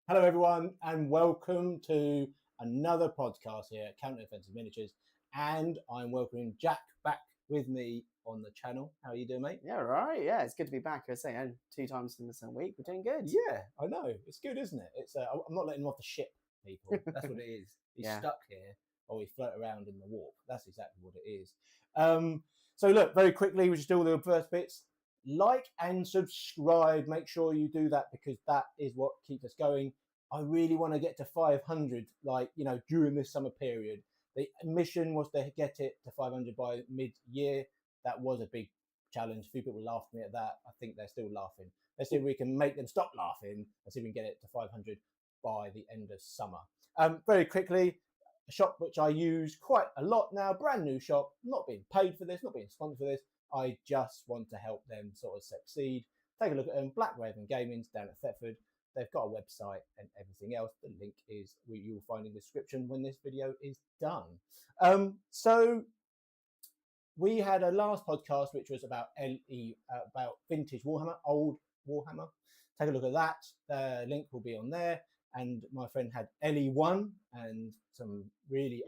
Hello everyone and welcome to another podcast here at Counter Offensive Miniatures, and I'm welcoming Jack back with me on the channel. How are you doing, mate? Yeah, right. Yeah, it's good to be back. I was saying 2 times in the same week. We're doing good. Yeah, I know. It's good, isn't it? It's I'm not letting him off the ship, people. That's what it is. He's stuck here or we float around in the warp. That's exactly what it is. So look, very quickly, we just do all the first bits. Like and subscribe. Make sure you do that because that is what keeps us going. I really want to get to 500, during this summer period. The mission was to get it to 500 by mid-year. That was a big challenge. A few people laughed at me at that. I think they're still laughing. Let's see if we can make them stop laughing and see if we can get it to 500 by the end of summer. Very quickly, a shop which I use quite a lot now, brand new shop, not being paid for this, not being sponsored for this. I just want to help them sort of succeed. Take a look at them, Black Raven Gaming's down at Thetford. They've got a website and everything else. The link is you'll find in the description when this video is done. So we had a last podcast which was about about vintage Warhammer, old Warhammer. Take a look at that. The link will be on there. And my friend had LE1 and some really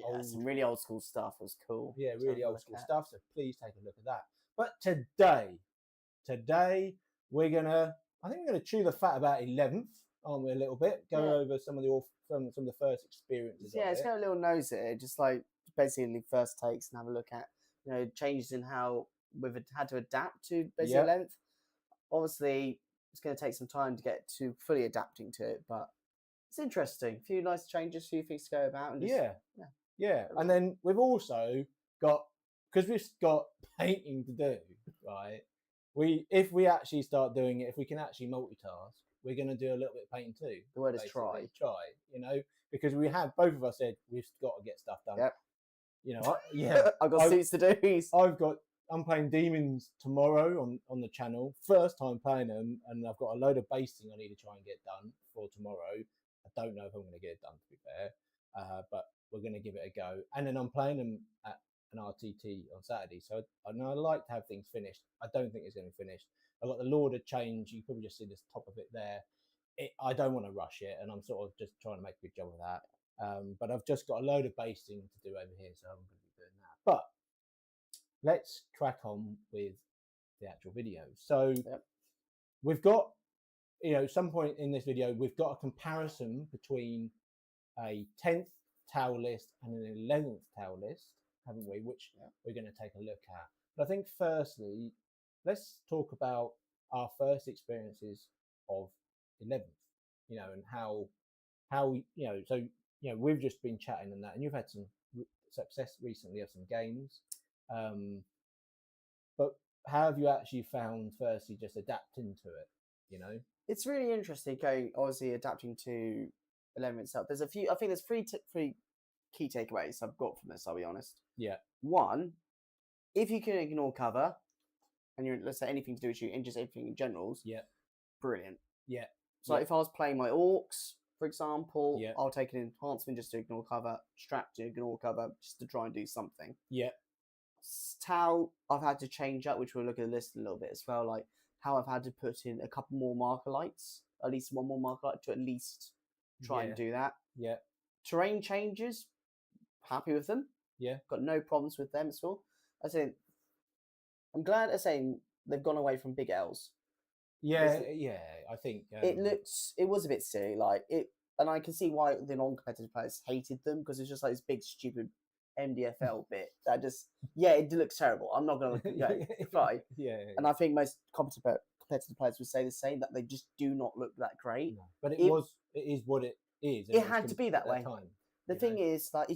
old school stuff. It was cool. Yeah, really old school stuff. So please take a look at that. But today we're gonna chew the fat about 11th, aren't we? A little bit. Go over some of the first experiences. Yeah, it's got a little nose at it, just like basically first takes, and have a look at changes in how we've had to adapt to basically 11th. Obviously, it's going to take some time to get to fully adapting to it, but it's interesting. A few nice changes, a few things to go about. And just, And then we've also got, because we've got painting to do, right? If we actually start doing it, if we can actually multitask, we're going to do a little bit of painting too. The word is try. Try, because we have, both of us said we've got to get stuff done. Yep. I've got suits to do. I'm playing Demons tomorrow on the channel. First time playing them, and I've got a load of basting I need to try and get done for tomorrow. I don't know if I'm going to get it done, to be fair, but we're going to give it a go. And then I'm playing them at an RTT on Saturday, so I like to have things finished. I don't think it's going to be finished. I've got the Lord of Change. You probably just see the top of it there. I don't want to rush it, and I'm sort of just trying to make a good job of that. But I've just got a load of basting to do over here, so I'm going to be doing that. But let's crack on with the actual video. So we've got, some point in this video, we've got a comparison between a 10th towel list and an 11th towel list, haven't we? Which we're going to take a look at. But I think firstly, let's talk about our first experiences of 11th, and how we've just been chatting and that, and you've had some success recently of some games. But how have you actually found, firstly, just adapting to it? It's really interesting going, obviously, adapting to 11 itself. There's a few, I think there's three key takeaways I've got from this, I'll be honest. Yeah. One, if you can ignore cover, and you're, let's say, anything to do with shooting, just anything in generals, brilliant. Yeah. So if I was playing my orcs, for example, I'll take an enhancement just to ignore cover, strap to ignore cover, just to try and do something. Yeah. Tau, I've had to change up, which we'll look at the list a little bit as well, like how I've had to put in a couple more marker lights, at least one more marker light to at least try and do that. Yeah. Terrain changes, happy with them. Yeah. Got no problems with them at all. I'm glad they're saying they've gone away from big L's. Yeah, I think it was a bit silly. Like and I can see why the non-competitive players hated them, because it's just like this big stupid MDFL bit that just it looks terrible. I'm not gonna fly. And I think most competitive players would say the same, that they just do not look that great. No. But it is what it is. It had to be that way. Time, the thing is, like,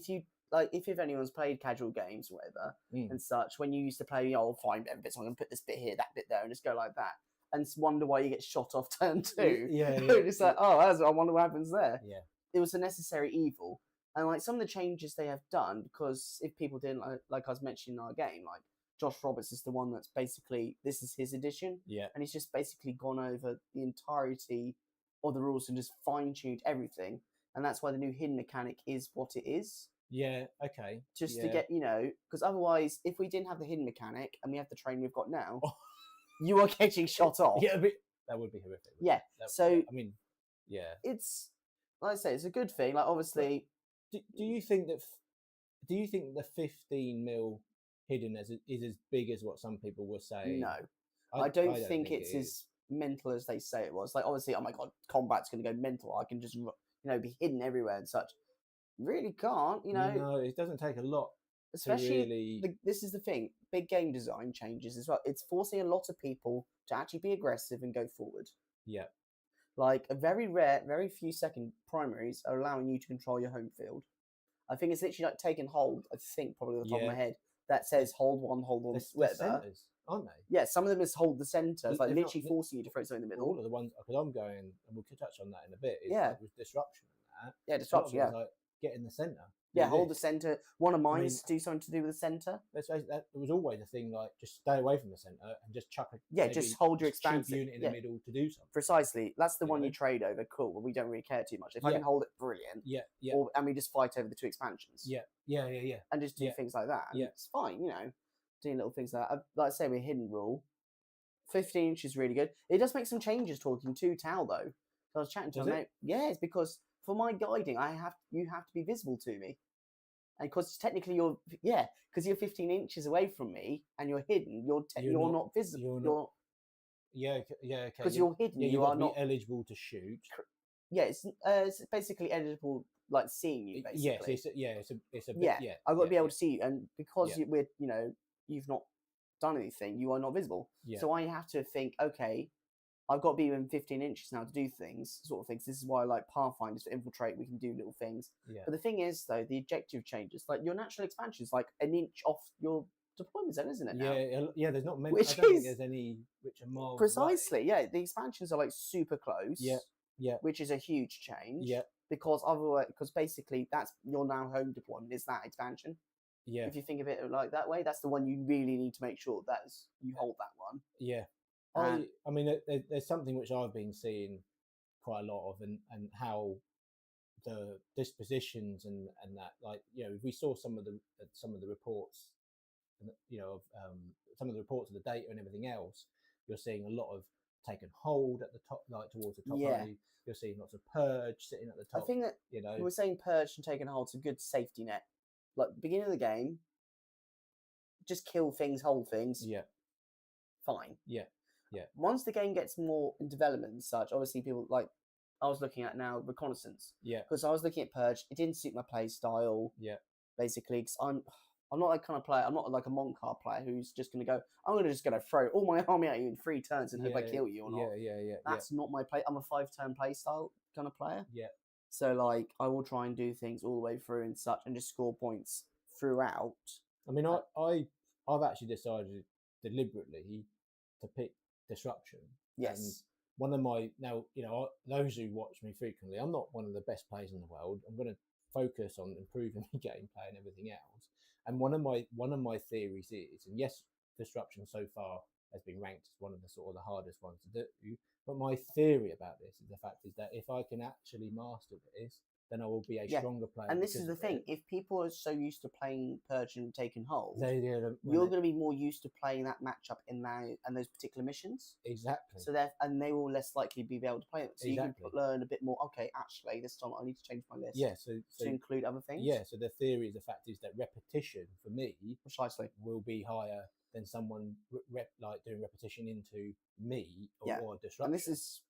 if anyone's played casual games or whatever and such, when you used to play, fine bits, I'm gonna put this bit here, that bit there, and just go like that, and wonder why you get shot off turn 2. It's like, I wonder what happens there. Yeah, it was a necessary evil. And like some of the changes they have done, because if people didn't like I was mentioning in our game, like Josh Roberts is the one that's basically, this is his edition, and he's just basically gone over the entirety of the rules and just fine-tuned everything, and that's why the new hidden mechanic is what it is. Just to get, because otherwise, if we didn't have the hidden mechanic and we have the train we've got now, you are getting shot off. That would be horrific. It's, like I say, it's a good thing. Like, obviously, do you think the 15 mil hidden is as big as what some people were saying? No, I don't think it's as mental as they say it was. Like, obviously, oh my god, combat's going to go mental. I can just be hidden everywhere and such. Really can't, No, it doesn't take a lot. Especially, this is the thing. Big game design changes as well. It's forcing a lot of people to actually be aggressive and go forward. Yeah. Like, a very rare, very few second primaries are allowing you to control your home field. I think it's literally like taking hold, I think, probably on the top of my head, that says hold one, whatever. Centers, aren't they? Yeah, some of them is hold the centre. It's like literally forcing you to throw something in the middle. All of the ones, because I'm going, and we'll touch on that in a bit, is with disruption and that. Yeah, disruption, like, get in the centre. Yeah, hold the centre. One of mine is do something to do with the centre. Let's face it, there was always a thing like just stay away from the centre and just chuck it. Just hold your expansive unit in the middle to do something. Precisely. That's the one you trade over. Cool. But we don't really care too much. If I can hold it, brilliant. And we just fight over the 2 expansions. And just do things like that. And it's fine, doing little things like that. Like I say, with hidden rule, 15 inch is really good. It does make some changes talking to Tal though. So I was chatting to him. It's because for my guiding, you have to be visible to me, and because technically because you're 15 inches away from me and you're hidden, you're not visible. Because you're hidden, you are not eligible to shoot. It's basically eligible, like seeing you. Basically, it's a bit. I've got to be able to see you, and because you've not done anything, you are not visible. So I have to think, okay, I've got to be within 15 inches now to do things, sort of things. This is why I like Pathfinders to infiltrate. We can do little things. But the thing is, though, the objective changes. Like, your natural expansion is like an inch off your deployment zone, isn't it? Now? There's not many. I don't think there's any which are miles. Precisely, the expansions are like super close. Which is a huge change. Because basically that's your now home deployment is that expansion. If you think of it like that way, that's the one you really need to make sure that you hold that one. I mean, there's something which I've been seeing quite a lot of, and how the dispositions and that, like, if we saw some of the reports, of some of the reports of the data and everything else, you're seeing a lot of taken hold at the top, like towards the top. You're seeing lots of purge sitting at the top. I think that we're saying purge and taken hold's a good safety net. Like, beginning of the game, just kill things, hold things. Fine. Once the game gets more in development and such, obviously people like, I was looking at now reconnaissance. Because I was looking at purge, it didn't suit my play style. Basically, because I'm not that kind of player. I'm not like a Monkar player who's just going to go, I'm going to just throw all my army at you in 3 turns and hope I kill you or not. That's not my play. I'm a 5-turn play style kind of player. So, like, I will try and do things all the way through and such and just score points throughout. I mean, I've actually decided deliberately to pick disruption. And one of my, now, those who watch me frequently, I'm not one of the best players in the world. I'm going to focus on improving my gameplay and everything else. And one of my theories is, and yes, disruption so far has been ranked as one of the sort of the hardest ones to do. But my theory about this is the fact is that if I can actually master this, then I will be a stronger player. And this is the thing: if people are so used to playing Purge and taking hold, you're going to be more used to playing that matchup in those particular missions. Exactly. So they will less likely be able to play it. So you can learn a bit more. Okay, actually, this time I need to change my list. So to include other things. So the theory is the fact is that repetition for me precisely will be higher than someone like doing repetition into me or disruption. And this is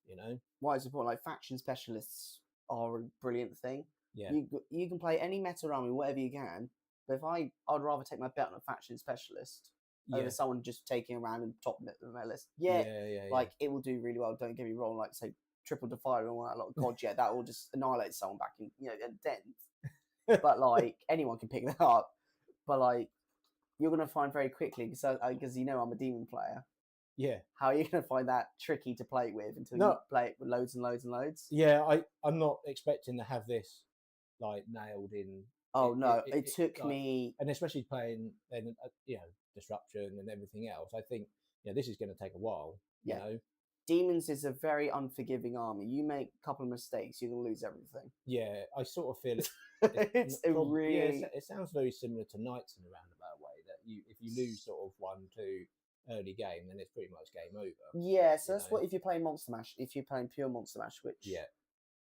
why it's important. Like, faction specialists are a brilliant thing. Yeah. You can play any meta army, whatever you can. But if I'd rather take my bet on a faction specialist over someone just taking a random top meta list. Like it will do really well. Don't get me wrong. Like say triple defile and all that. Like God, yeah, that will just annihilate someone back in a dent. But like anyone can pick that up. But like you're gonna find very quickly because I'm a demon player. Yeah. How are you going to find that tricky to play with until you play it with loads and loads and loads? Yeah, I'm not expecting to have this like nailed in. Oh it took me, and especially playing then disruption and everything else. I think this is going to take a while. You know, demons is a very unforgiving army. You make a couple of mistakes, you're going to lose everything. Yeah, I sort of feel it. It sounds very similar to knights in a roundabout way. That if you lose sort of 1-2 early game, then it's pretty much game over. Yeah, so that's what if you're playing Monster Mash, if you're playing pure Monster Mash, which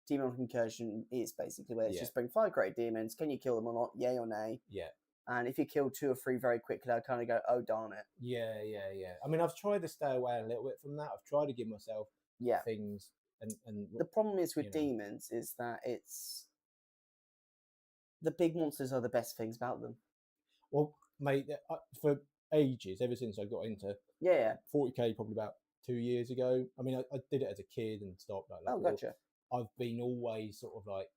Demon of Incursion is basically where it's just bring 5 great demons. Can you kill them or not? Yay or nay? Yeah. And if you kill 2 or 3 very quickly, I kind of go, oh darn it. Yeah. I mean, I've tried to stay away a little bit from that. I've tried to give myself things, and the problem is with demons is that it's the big monsters are the best things about them. Well, mate, for ages, ever since I got into 40k, probably about 2 years ago. I mean, I did it as a kid and stopped. Gotcha. I've been always sort of like,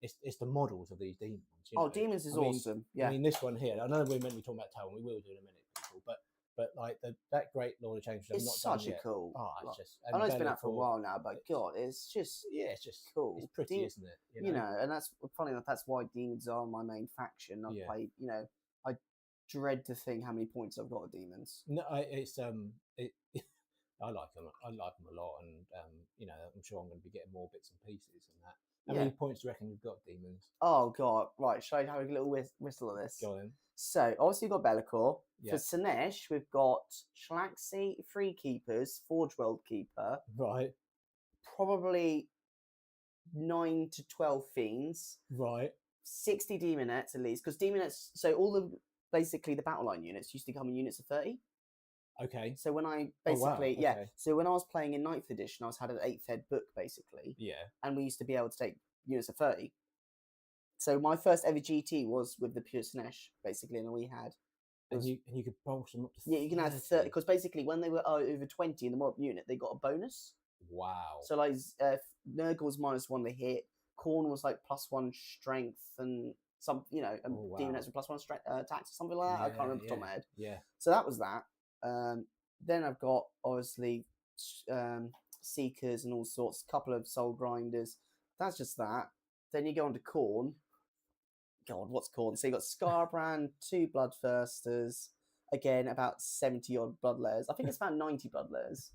it's the models of these demons. Demons is awesome. Yeah. I mean, this one here. I know we're meant to be talking about Talon. We will do in a minute, people. But like that great Lord of Change, it's such a cool. I know it's been out for a while now, but God, it's just cool. It's pretty, isn't it? And that's funny enough. That's why demons are my main faction. I play, I dread to think how many points I've got with demons. No, it's I like them. I like them a lot, and I'm sure I'm going to be getting more bits and pieces and that. How many points do you reckon you've got, demons? Oh God! Right, shall I have a little whistle of this? Go on. So obviously we've got Be'lakor. For Sinesh, we've got Shalaxi, 3 keepers, Forge World Keeper. Right. Probably 9 to 12 fiends. Right. 60 demonettes at least, because demonettes. So basically the battle line units used to come in units of 30. Okay. So when I basically so when I was playing in 9th edition, I had an 8th ed book basically. Yeah. And we used to be able to take units of 30. So my first ever GT was with the pure Sinesh basically, and we had. And you could bolster them up to 30. Yeah, you can have 30 because basically when they were over 20 in the mob unit, they got a bonus. Wow. So like Nurgle was -1 to hit, Khorne was like +1 strength, and some demonettes were +1 strength attacks or something like that. I can't remember off the top of my head. Yeah. So that was that. Then I've got obviously Seekers and all sorts, a couple of Soul Grinders. That's just that. Then you go on to Khorne. God, what's Khorne? So you got Scarbrand, 2 Bloodthirsters, again about 70 odd blood layers. I think it's about 90 blood layers.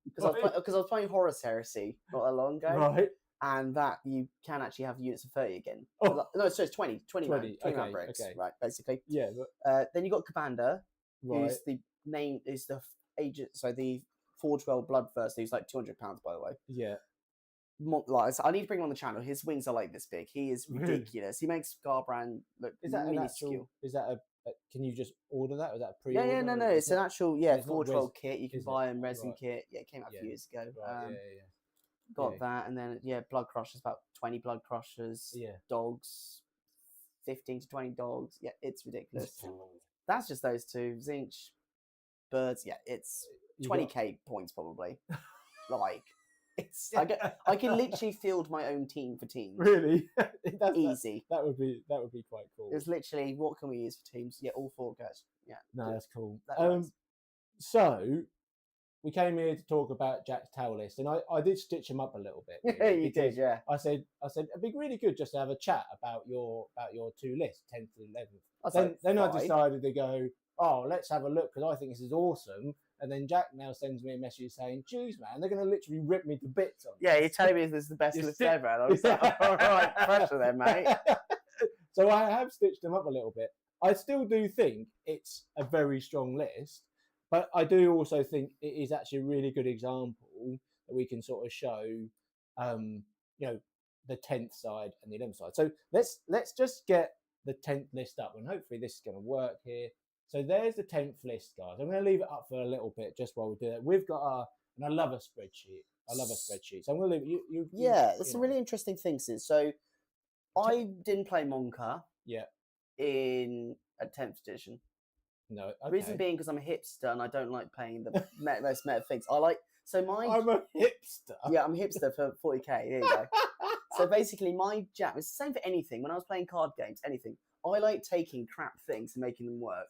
Because I was playing Horus Heresy not that long ago. Right. And that you can actually have units of 30 again. Oh. No, so it's 20 man bricks, right, basically. Yeah. Then you got Commander, who's the name is the agent. So the Forge World Bloodthirster, who's like £200 by the way. Yeah. I need to bring him on the channel. His wings are like this big. He is ridiculous. He makes Scarbrand look minuscule. Is that a can you just order that? Or is that a pre-order? Yeah, no. It's an actual Forge World kit. You can buy a resin kit. Yeah, it came out a few years ago. Right. Got that, and then Blood Crushers, about 20 Blood Crushers. Yeah. Dogs, 15 to 20 dogs. Yeah, it's ridiculous. That's just those 2. Zinch, birds. Yeah, it's 20k points probably. Like. I can literally field my own team for teams. Really? Easy. That would be quite cool. It's literally what can we use for teams? Yeah, all 4 guys. Yeah. No, that's cool. So we came here to talk about Jack's Tau list, and I did stitch him up a little bit. Yeah, you did, yeah. I said it'd be really good just to have a chat about your 2 lists, 10th to 11th. Then I decided to go, let's have a look because I think this is awesome. And then Jack now sends me a message saying, "Jeez, man, they're going to literally rip me to bits on this." Yeah, you're telling me this is the best list ever. And I was like, all right, pressure then, mate. So I have stitched them up a little bit. I still do think it's a very strong list, but I do also think it is actually a really good example that we can sort of show, the 10th side and the 11th side. So let's just get the 10th list up, and hopefully this is going to work here. So there's the 10th list, guys. I'm going to leave it up for a little bit just while we do it. We've got And I love a spreadsheet. So I'm gonna leave it. It's a really interesting thing. So I didn't play Monka. Yeah. In a 10th edition. No. Okay. Reason being because I'm a hipster and I don't like playing the most meta things. I'm a hipster. Yeah, I'm a hipster for 40k. There you go. So basically, my jam is the same for anything. When I was playing card games, anything, I like taking crap things and making them work.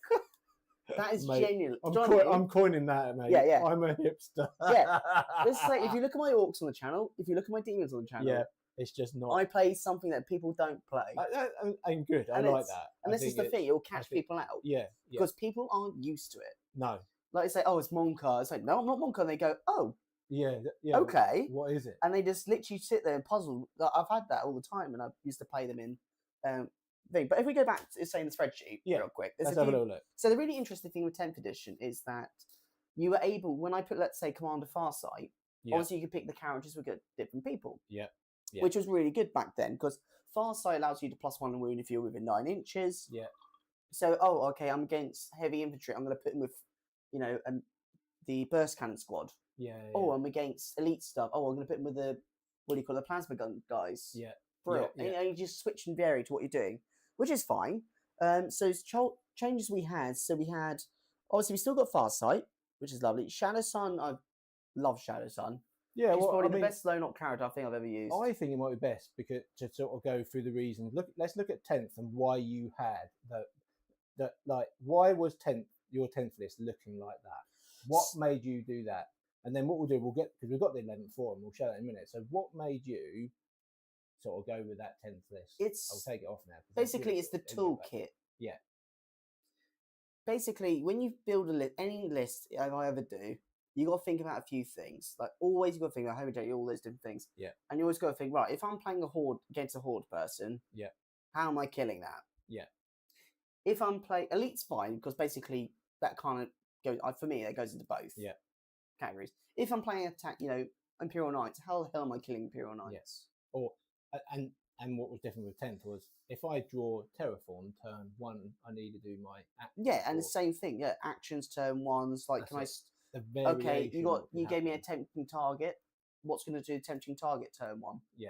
That is genuine. I'm coining that, mate. Yeah. I'm a hipster. Yeah. Let's say if you look at my orcs on the channel, if you look at my demons on the channel, it's just not. I play something that people don't play. I'm good. I like that. And this is the thing; it'll catch people out. Yeah. Because people aren't used to it. No. Like they say, oh, it's Monka. It's like, no, I'm not Monka. And they go, oh. Yeah. Okay. What is it? And they just literally sit there and puzzle. I've had that all the time, and I used to play them in thing. But if we go back to saying the spreadsheet real quick, let's have a little look. So the really interesting thing with 10th edition is that you were able, when I put, let's say, Commander Farsight, obviously you could pick the characters with different people. Yeah. Which was really good back then, because Farsight allows you to +1 wound if you're within 9 inches. Yeah. So, okay, I'm against heavy infantry. I'm going to put him with, the burst cannon squad. Yeah. Oh, I'm against elite stuff. Oh, I'm going to put him with the plasma gun guys. Yeah. Brilliant. Yeah. And you just switch and vary to what you're doing, which is fine. So changes we had. So we had, obviously, we still got Farsight, which is lovely. Shadow Sun, I love Shadow Sun. Yeah, it's probably the best low knock character I think I've ever used. I think it might be best because to sort of go through the reasons. Let's look at 10th and why you had that. Like, why was your 10th list looking like that? What made you do that? And then what we'll do, because we've got the 11th form, we'll show that in a minute. So what made you sort of go with that 10th list? I'll take it off now. Basically, it's the toolkit. Yeah. Basically, when you build any list, I ever do, you got to think about a few things. Like, always you got to think about how you all those different things. Yeah. And you always got to think, right, if I'm playing a horde against a horde person, how am I killing that? Yeah. If I'm playing elite's fine, because basically that kind of goes, for me, that goes into both categories. If I'm playing attack, Imperial Knights, how the hell am I killing Imperial Knights? Yes. Or and what was different with 10th was if I draw Terraform turn 1, I need to do my action. Yeah, and the same thing. Yeah, actions turn 1s. Like, okay, you gave me a tempting target. What's going to do tempting target turn 1? Yeah.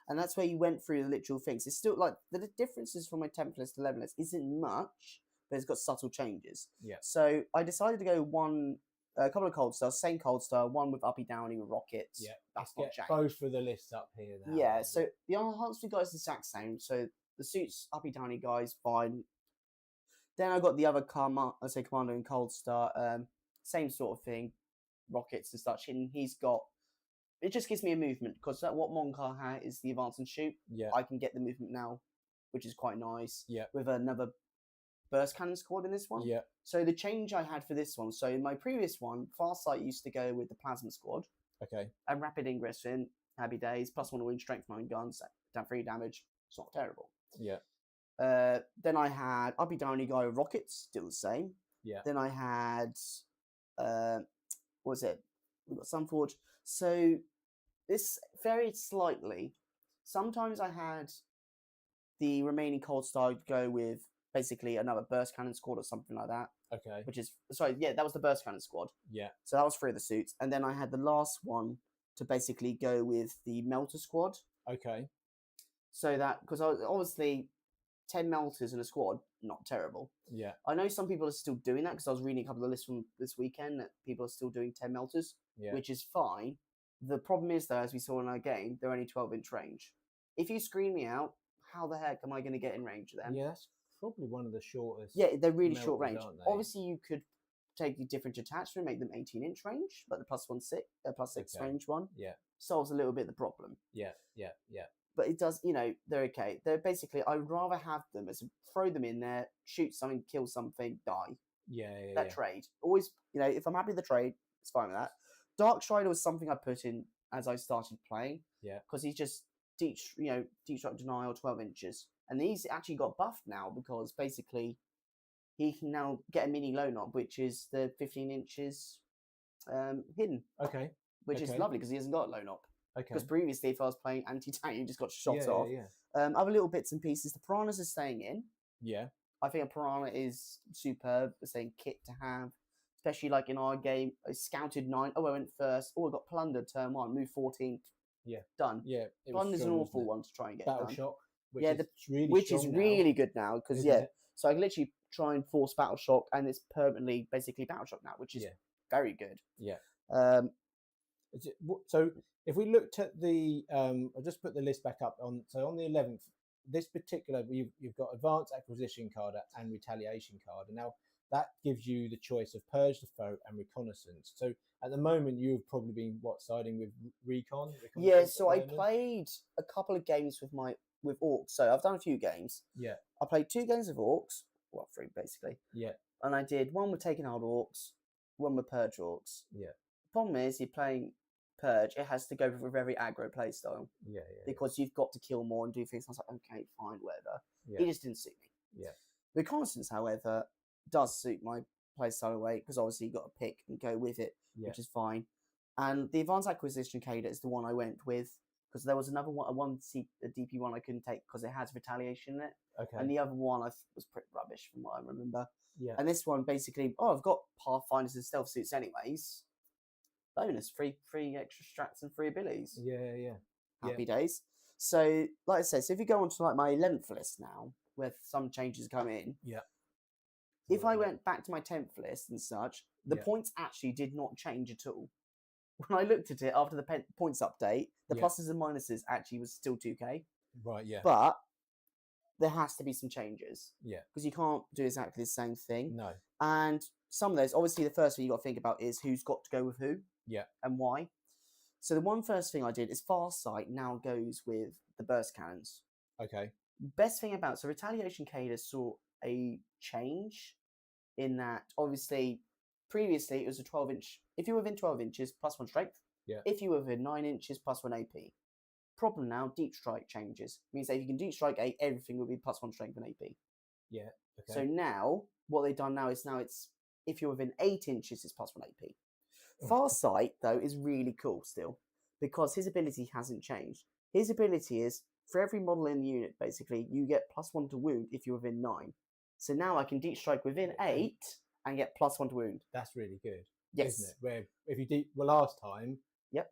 And that's where you went through the literal things. It's still like the differences from my 10th list to 11th list isn't much, but it's got subtle changes. Yeah. So I decided to go a couple of cold stars, same cold star, one with uppy downy with rockets. Yeah. That's not changed. Both for the lists up here now. Yeah. So the enhancement guys the exact same. So the suits uppy downy guys fine. Then I got the other commander in cold star, same sort of thing, rockets and such. And he's got. It just gives me a movement because what Monkar had is the advance and shoot. Yeah. I can get the movement now, which is quite nice. Yeah. With another burst cannon squad in this one. Yeah. So the change I had for this one. So in my previous one, Farsight used to go with the plasma squad. Okay. And rapid ingress in, happy days, +1 wound, strength 9 guns, down 3 damage. It's not terrible. Yeah. Then I had uppy downy guy with rockets, still the same. Yeah. Then I had what was it? We've got Sunforge. So this varied slightly. Sometimes I had the remaining cold star go with basically another burst cannon squad or something like that. Okay. That was the burst cannon squad. Yeah. So that was 3 of the suits. And then I had the last one to basically go with the melter squad. Okay. So that, because obviously 10 melters in a squad, not terrible. Yeah. I know some people are still doing that because I was reading a couple of lists from this weekend that people are still doing 10 melters, which is fine. The problem is, though, as we saw in our game, they're only 12-inch range. If you screen me out, how the heck am I going to get in range of them? Yeah, that's probably one of the shortest. Yeah, they're really short range. They? Obviously, you could take the different attachment, make them 18-inch range, like the +6 range one. Yeah. Solves a little bit the problem. Yeah. But it does, they're okay. They're basically, I would rather have them as throw them in there, shoot something, kill something, die. Yeah. That trade. Always, if I'm happy with the trade, it's fine with that. Dark Strider was something I put in as I started playing. Yeah. Because he's just deep strike denial 12 inches. And he's actually got buffed now because basically he can now get a mini low knob, which is the 15 inches hidden. Okay. Which is lovely because he hasn't got a low knob. Okay. Because previously, if I was playing anti-tank, you just got shot off. Yeah. Other little bits and pieces. The piranhas are staying in. Yeah. I think a piranha is superb. It's a kit to have. especially like in our game, I scouted 9. Oh, I went first. Oh, I got plundered turn 1. Move 14th. Yeah. Done. Yeah. Plunder's an awful one to try and get Battle done. Shock, which Yeah, is really which strong is now, really good now because isn't it? so I can literally try and force Battle Shock, and it's permanently basically Battle Shock now, which is very good. Yeah. Um, So if we looked at the, I'll just put the list back up on. So on the 11th, this particular, you've got Advanced Acquisition card and Retaliation card, and now that gives you the choice of Purge the Foe and Reconnaissance. So at the moment, you've probably been siding with Recon. Yeah, so I played a couple of games with Orcs. So I've done a few games. Yeah. I played 2 games of Orcs, well, 3 basically. Yeah. And I did one with Taken Hold Orcs, one with Purge Orcs. Yeah. The problem is, you're playing Purge, it has to go with a very aggro play style. Yeah. Because you've got to kill more and do things. I was like, okay, fine, whatever. Yeah. It just didn't suit me. Yeah. Reconnaissance, however, does suit my play style away because obviously you've got to pick and go with it, which is fine. And the Advanced Acquisition Cadet is the one I went with because there was another one, a DP one I couldn't take because it has Retaliation in it. Okay. And the other one was pretty rubbish from what I remember. Yeah. And this one basically, I've got Pathfinders and Stealth Suits anyways. Bonus, free extra strats and free abilities. Yeah. Happy days. So, like I said, so if you go on to like my 11th list now, where some changes come in. Yeah. If I went back to my 10th list and such, the points actually did not change at all. When I looked at it after the points update, the pluses and minuses actually was still 2k. Right, yeah. But there has to be some changes. Yeah. Because you can't do exactly the same thing. No. And some of those, obviously the first thing you got to think about is who's got to go with who. Yeah. And why. So the first thing I did is Farsight now goes with the burst cannons. Okay. Best thing about, so Retaliation Cadet saw a change in that, obviously, previously it was a 12-inch. If you were within 12 inches, +1 strength. Yeah. If you were within 9 inches, +1 AP. Problem now, deep strike changes. Means that if you can deep strike 8, everything will be +1 strength and AP. Yeah. Okay. So now, what they've done now is it's if you're within 8 inches, it's +1 AP. Farsight, though, is really cool still because his ability hasn't changed. His ability is for every model in the unit, basically, you get +1 to wound if you're within 9. So now I can deep strike within 8 and get +1 to wound. That's really good. Yes. Isn't it? Where if you last time. Yep.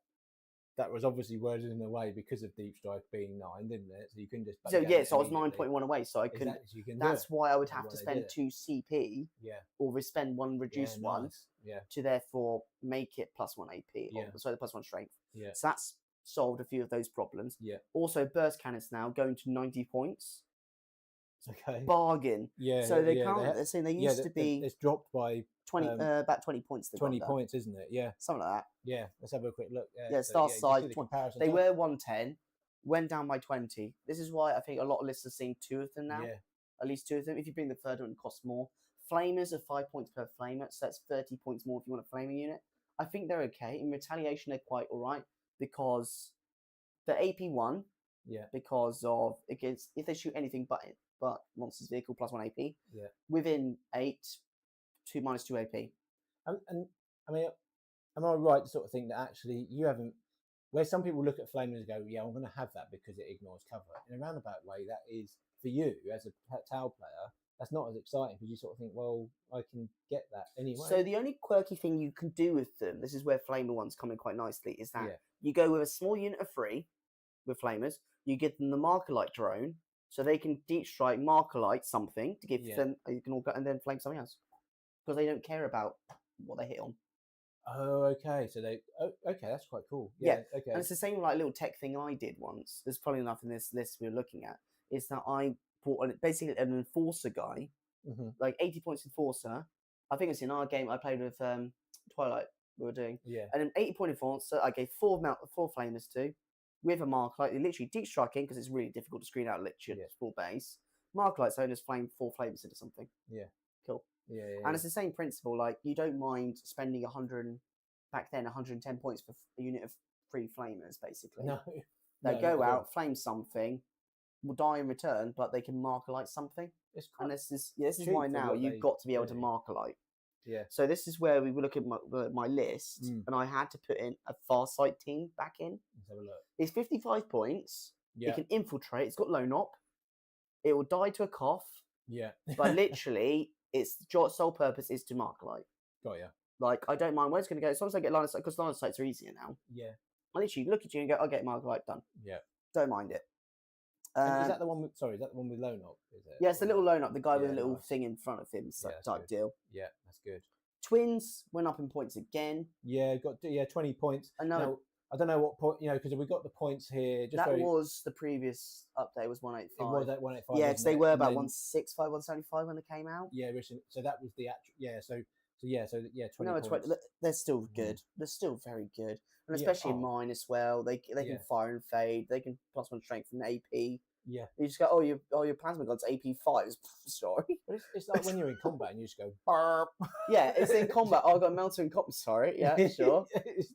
That was obviously worded in a way because of deep strike being 9, didn't it? So you couldn't just. So yeah, so I was 9.1 away, so I couldn't. Exactly, so you can that's why I would have to spend 2 CP. Yeah. Or spend 1 reduced one. Yeah. To therefore make it +1 AP. Yeah. Or, sorry, +1 strength. Yeah. So that's solved a few of those problems. Yeah. Also, burst cannons now going to 90 points. Okay. Bargain. Yeah. So they can't. They're saying they used to be. It's dropped by 20, about 20 points. 20 points, isn't it? Yeah. Something like that. Yeah. Let's have a quick look. Yeah. Star side. They were 110, went down by 20. This is why I think a lot of lists are seeing 2 of them now. Yeah. At least 2 of them. If you bring the third one, it costs more. Flamers are 5 points per flamer, so that's 30 points more if you want a flamer unit. I think they're okay. In Retaliation, they're quite alright because the AP one. Yeah. Because of if they shoot anything but monsters vehicle +1 AP. Yeah. Within 8, 2 minus 2 AP. And I mean, am I right to sort of think that actually you haven't? Where some people look at flamers and go, yeah, I'm going to have that because it ignores cover. In a roundabout way, that is for you as a Tau player. That's not as exciting because you sort of think, well, I can get that anyway. So the only quirky thing you can do with them, this is where flamer ones come in quite nicely, is that you go with a small unit of 3 with flamers. You give them the marker light drone, so they can deep strike marker light something to give them. You can all go and then flame something else because they don't care about what they hit on. Oh, okay. So okay, that's quite cool. Yeah. Okay. And it's the same like little tech thing I did once. There's probably enough in this list we're looking at. Is that I bought basically an enforcer guy, like 80 points enforcer. I think it's in our game I played with Twilight. We were doing and an 80-point enforcer. I gave 4 flamers to. With a mark light, literally deep striking because it's really difficult to screen out literally full base. Mark light, so just flame 4 flames into something. Yeah, cool. Yeah. And it's the same principle. Like you don't mind spending 110 points for a unit of 3 flamers, basically. No, they go out, flame something, will die in return, but they can marker light something. And this is why now you've got to be able to marker light. Yeah. So this is where we were looking at my list, and I had to put in a Farsight team back in. Let's have a look. It's 55 points. Yeah. It can infiltrate. It's got low knock. It will die to a cough. Yeah. But literally, its sole purpose is to marker light. Got ya. Like, I don't mind where it's going to go. As long as I get line of sight, because line of sights are easier now. Yeah. I literally look at you and go, I'll get mark right, done. Yeah. Don't mind it. And is that the one with, sorry, is that the one with Lone Up? Is it? Yeah, it's the little Lone Up, the guy with a little nice. thing in front of him, type good. deal. Yeah, that's good. Twins went up in points again. Yeah, got 20 points. I know. Now, I don't know what point, because we got the points here. Just that was the previous update, was 185. It was at 185. Yeah, because they were about 165, 175 when they came out. Yeah, so that was the actual. Yeah, so 20 No, points. they're still good. They're still very good, and especially in mine as well. They can fire and fade. They can +1 strength and AP. Yeah, you just go, your plasma god's AP 5. Sorry, but it's like when you're in combat and you just go burp. Yeah, it's in combat. I got melter in combat. Sorry, yeah, sure.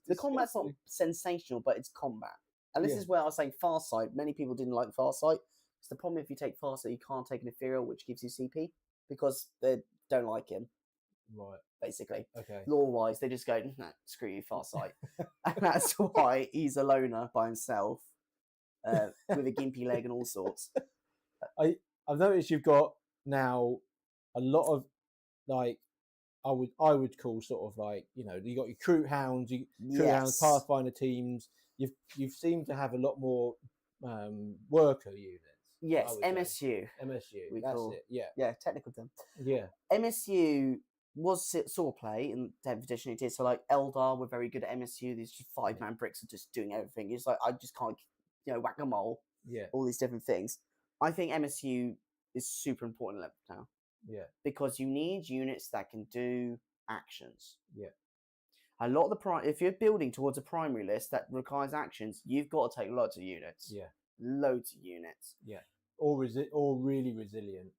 The combat's not sensational, but it's combat, and this is where I was saying Farsight. Many people didn't like Farsight. It's the problem if you take Farsight, you can't take an ethereal, which gives you CP because they don't like him. Right. Basically. Okay. Lore-wise, they just go, nah, screw you, Farsight. And that's why he's a loner by himself, with a gimpy leg and all sorts. I've noticed you've got now a lot of, like, I would call sort of like, you got your Crew Hounds, Hounds, Pathfinder teams. You've seemed to have a lot more worker units. Yes, MSU. MSU. That's it. Yeah. Yeah, technical term. Yeah. MSU saw play in 10th edition. It did. So like Eldar were very good at MSU. These just 5-man bricks are just doing everything. It's like I just can't, whack-a-mole. Yeah. All these different things. I think MSU is super important level now. Yeah. Because you need units that can do actions. Yeah. A lot of if you're building towards a primary list that requires actions, you've got to take loads of units. Yeah. Loads of units. Yeah. Or really resilient.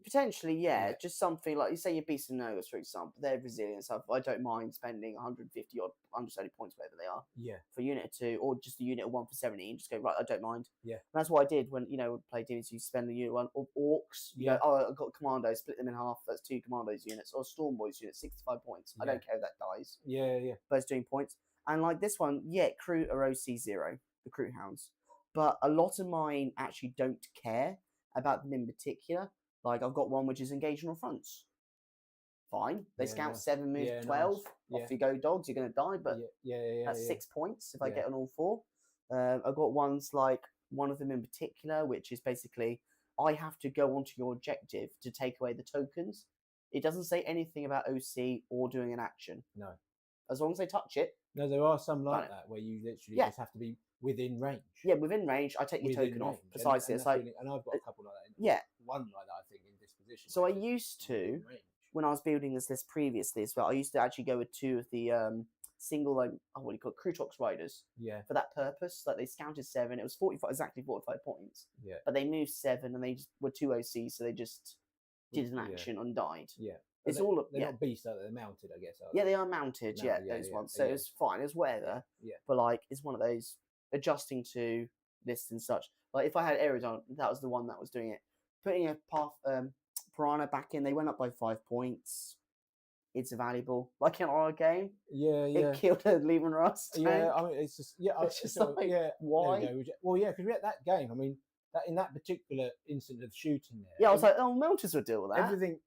Potentially, yeah. Just something like, you say your Beasts and Nogas, for example. They're resilient. So I don't mind spending 150 or 170 points, whatever they are. Yeah. For a unit 2, or just a unit of 1 for 70, and just go, right, I don't mind. Yeah. And that's what I did when, we played demons. You spend the unit 1, or Orcs. You go, I've got Commandos, split them in half. That's 2 Commandos units. Or Storm Boys unit, 65 points. I don't care if that dies. Yeah, yeah. But it's doing points. And like this one, Crew are OC0, the Crew Hounds. But a lot of mine actually don't care about them in particular. Like, I've got one which is engaged on all fronts. Fine. They scout 7, move 12. Nice. Off you go, dogs. You're going to die, but that's 6 points if I get on all 4. I've got ones like one of them in particular, which is basically I have to go onto your objective to take away the tokens. It doesn't say anything about OC or doing an action. No. As long as they touch it. No, there are some like that where you literally just have to be within range. Yeah, within range. I take your token off. Precisely. It's like, and I've got a couple like that. One like that, I think, in disposition. So I used to, when I was building this list previously as well, I used to actually go with 2 of the single, like, what do you call it, Crutox Riders. Yeah. For that purpose. Like, they scouted 7. It was 45, exactly 45 points. Yeah. But they moved 7 and they just were 2 OC, so they just did an action and died. Yeah. It's they're not beasts, are they? They're mounted, I guess. Yeah, they are mounted. Those ones. So it's fine. It's weather. Yeah. But like, it's one of those adjusting to lists and such. Like, if I had Aerodon, that was the one that was doing it. Putting a Piranha back in, they went up by 5 points. It's valuable. Like in our game, it killed a Lehman Rust. Yeah, I mean, it's just it's just like, why? Well, because we had that game. I mean, that in that particular instant of shooting there. Yeah, I was like, Melters would deal with that. Everything.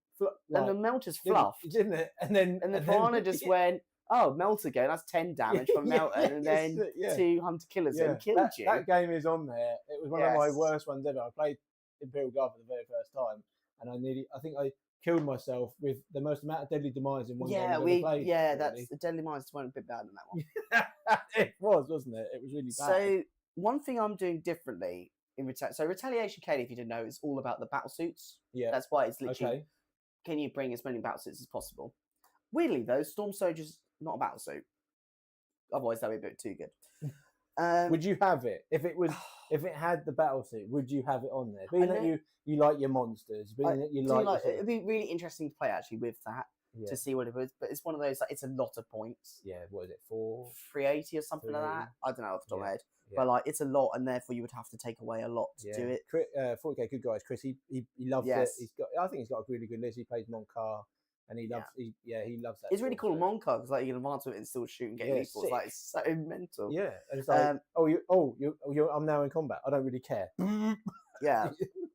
And the Melters fluffed, didn't it? And the Piranha just went, Melter go. That's 10 damage from Melter, and then 2 Hunter Killers and killed you. That game is on there. It was one of my worst ones ever. I played Imperial Guard for the very first time, and I think I killed myself with the most amount of deadly demise in one game I've ever played. Yeah, that's the deadly demise went a bit better than that one. It was, wasn't it? It was really bad. So one thing I'm doing differently in Retaliation K, if you didn't know, is all about the battle suits. Yeah, that's why it's literally. Can you bring as many battle suits as possible? Weirdly though, Storm Soldier's not a battle suit. Otherwise, that'd be a bit too good. Would you have it if it was? If it had the battle suit, would you have it on there? Being that you like your monsters, being that you like it'd be really interesting to play actually with that to see what it was. But it's one of those, like, it's a lot of points. Yeah, what is it, 380 or something like that? I don't know off the top of my head. Yeah. But like, it's a lot, and therefore you would have to take away a lot to do it. 40k good guys, Chris. He loves it. I think he's got a really good list. He plays Monkar, and he loves he loves that. It's really cool Monkar because like you can advance with it and still shoot and get lethal. It's like, it's so mental. Yeah, and it's like I'm now in combat. I don't really care. Yeah,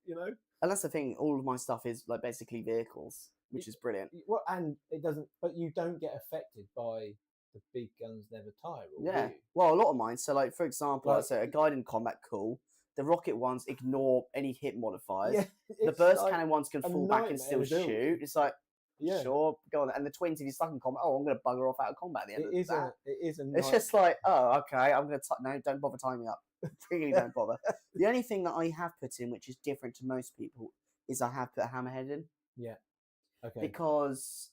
you know. And that's the thing. All of my stuff is like basically vehicles. which is brilliant. Well, and it doesn't, but you don't get affected by the big guns never tire. Yeah. Do you? Well, a lot of mine. So, like for example, I Like- say a guided combat, cool. The rocket ones ignore any hit modifiers. Yeah, The it's burst like cannon ones can a fall back and nightmare still to deal with. shoot. It's like, Yeah. sure, go on. And the twins, if you're stuck in combat, oh, I'm going to bugger off out of combat at the end of that. It is a It's just like, oh, okay, I'm going to no, don't bother tying me up. Really don't bother. The only thing that I have put in, which is different to most people, is I have put a hammerhead in. Yeah. Okay. Because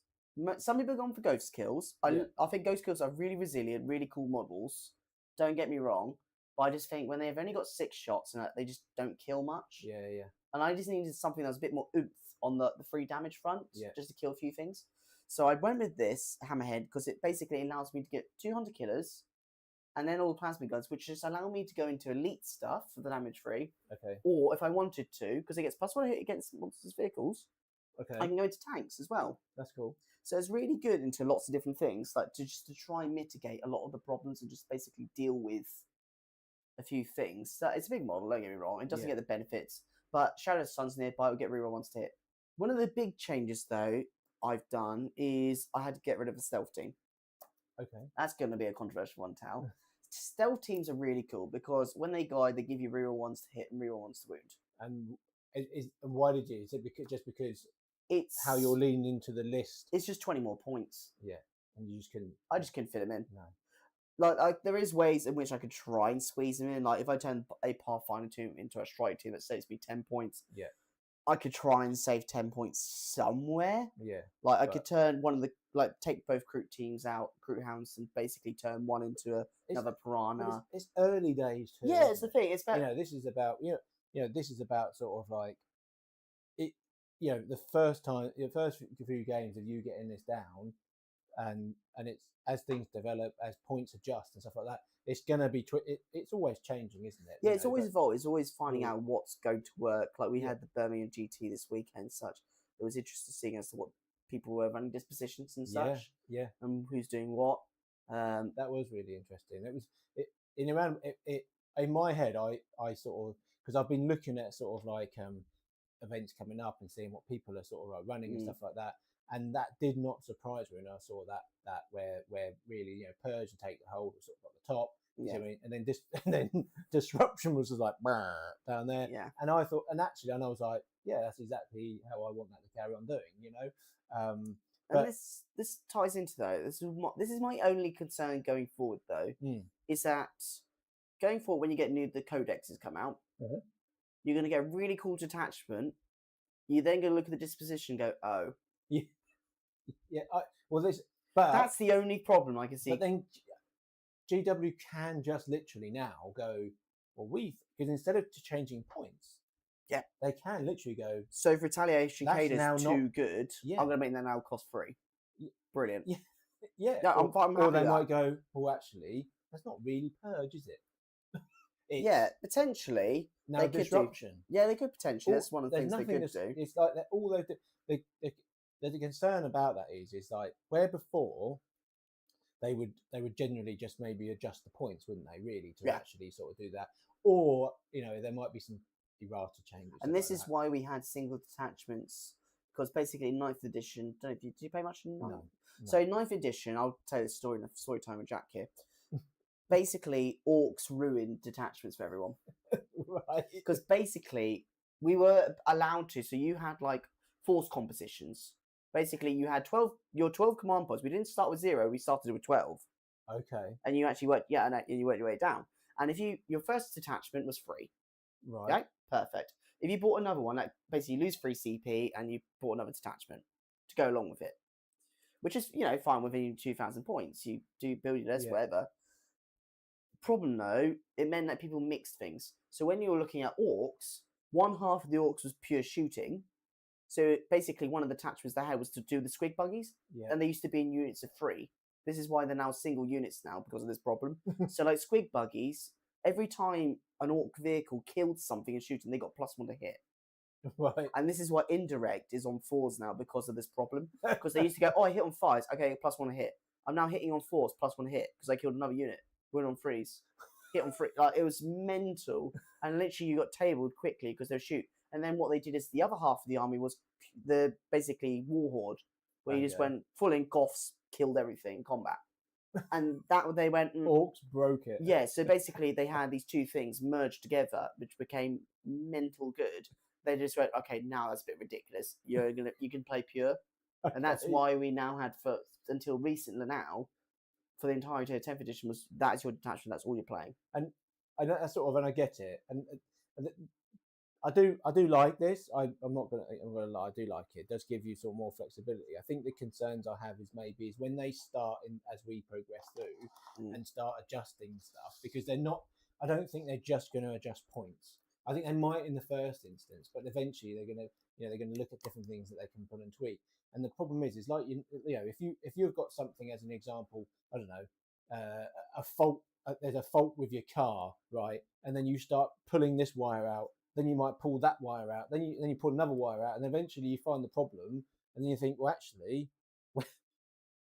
some people have gone for ghost kills. I think ghost kills are really resilient, really cool models. Don't get me wrong. But I just think when they've only got 6 shots and they just don't kill much. Yeah. And I just needed something that was a bit more oomph on the free damage front, just to kill a few things. So I went with this hammerhead because it basically allows me to get 200 killers and then all the plasma guns, which just allow me to go into elite stuff for the damage free. Okay. Or if I wanted to, because it gets +1 hit against monsters' vehicles, Okay. I can go into tanks as well. That's cool. So it's really good into lots of different things, like to try and mitigate a lot of the problems and just basically deal with a few things. So it's a big model, don't get me wrong. It doesn't get the benefits, but Shadow Sun's nearby will get reroll once to hit. One of the big changes though I've done is I had to get rid of the stealth team. Okay. That's going to be a controversial one, Tal. Stealth teams are really cool because when they guide, they give you reroll ones to hit and reroll ones to wound. And why did you? Is it because it's how you're leaning into the list? It's just 20 more points. Yeah, and you just couldn't. I just couldn't fit them in. No. Like there is ways in which I could try and squeeze them in. Like if I turn a Pathfinder team into a strike team that saves me 10 points, I could try and save 10 points somewhere. Yeah. Like I could turn one of the take both Kroot teams out, Kroot Hounds, and basically turn one into another Piranha. It's early days too. Yeah, it's the thing. It's about this is about this is about sort of like it. The first few games of you getting this down, and it's as things develop, as points adjust and stuff like that. It's gonna be it's always changing, isn't it? Yeah, it's always evolved. It's always finding out what's going to work. Like we had the Birmingham GT this weekend and such. It was interesting seeing as to what people were running dispositions and such. Yeah. And who's doing what. That was really interesting. In my head, I sort of, because I've been looking at sort of like events coming up and seeing what people are sort of like running and stuff like that. And that did not surprise me when I saw that where really Purge and Take the Hold was sort of at the top. Yeah. You know what I mean? And then Disruption was just like down there. Yeah. And I thought, and I was like, yeah, that's exactly how I want that to carry on doing. And this ties into though. This is my only concern going forward though. Is that going forward when you get the codexes come out, you're going to get a really cool detachment. You're then going to look at the disposition and go, oh. Yeah. But that's the only problem I can see. But then GW can just literally now go, well, because instead of changing points, they can literally go. So if Retaliation Cadence is too good, I'm going to make that now cost free. Brilliant. Yeah. I'm happy or they with might go, well, actually, that's not really Purge, is it? Potentially. Now Disruption. They could potentially. That's one of the things they could do. It's like the concern about that is like where before they would generally just maybe adjust the points, wouldn't they? Really, to actually sort of do that, or there might be some errata changes. And this is why we had single detachments, because basically 9th edition. Don't know if did you pay much? No. So 9th edition, I'll tell you the story time with Jack here. Basically, orcs ruined detachments for everyone. Right. Because basically, we were allowed to. So you had like force compositions. Basically, you had 12 command pods. We didn't start with 0. We started with 12. Okay. And you actually worked, and you worked your way down. And if your first detachment was free. Right. Okay? Perfect. If you bought another one, like basically you lose free CP and you bought another detachment to go along with it. Which is, fine within 2,000 points. You do build your list, whatever. Problem though, it meant that people mixed things. So when you were looking at orcs, one half of the orcs was pure shooting. So basically one of the attachments they had was to do the squig buggies. Yeah. And they used to be in units of 3. This is why they're now single units now because of this problem. So like squig buggies, every time an orc vehicle killed something and shooting, they got +1 to hit. Right. And this is why indirect is on 4s now because of this problem. Because they used to go, I hit on 5s, okay, +1 to hit. I'm now hitting on 4s, +1 to hit because I killed another unit. Went on 3s, hit on 3. Like it was mental, and literally you got tabled quickly because they'll shoot. And then what they did is the other half of the army was the basically war horde, where you just Okay. went full in Goths, killed everything in combat. And that they went Orcs broke it. yeah. So basically, they had these two things merged together, which became mental good. They just went, okay, now that's a bit ridiculous. You can play pure, and that's Okay. why we now had for until recently now, for the entirety of 10th edition was that's your detachment. That's all you're playing. And I know that's sort of, and I get it, and I do like this. I'm gonna lie, I do like it. It does give you sort of more flexibility. I think the concerns I have is when they start in as we progress through and start adjusting stuff, because they're not. I don't think they're just going to adjust points. I think they might in the first instance, but eventually they're going to they're going to look at different things that they can put and tweak. And the problem is like if you've got something as an example, I don't know, a fault. There's a fault with your car, right? And then you start pulling this wire out. Then you might pull that wire out. Then you pull another wire out, and eventually you find the problem. And then you think, well, actually,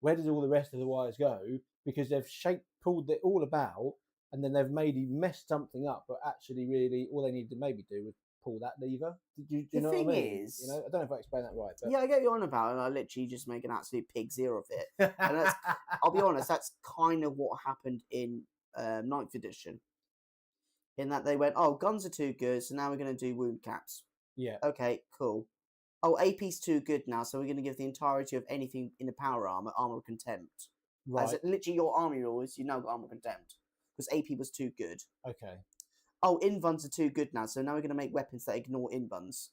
where did all the rest of the wires go? Because they've pulled it all about, and then they've maybe messed something up. But actually, really, all they need to maybe do was pull that lever. Do you know what I mean? Is, I don't know if I explained that right. But... yeah, I get you on about it. And I literally just make an absolute pig's ear of it. And that's, I'll be honest, that's kind of what happened in 9th edition. In that they went, oh, guns are too good, so now we're going to do wound caps. Yeah. Okay, cool. Oh, AP's too good now, so we're going to give the entirety of anything in the power armor of contempt. Right. As literally your army rules, you now got armor of contempt because AP was too good. Okay. Oh, invuns are too good now, so now we're going to make weapons that ignore invuns.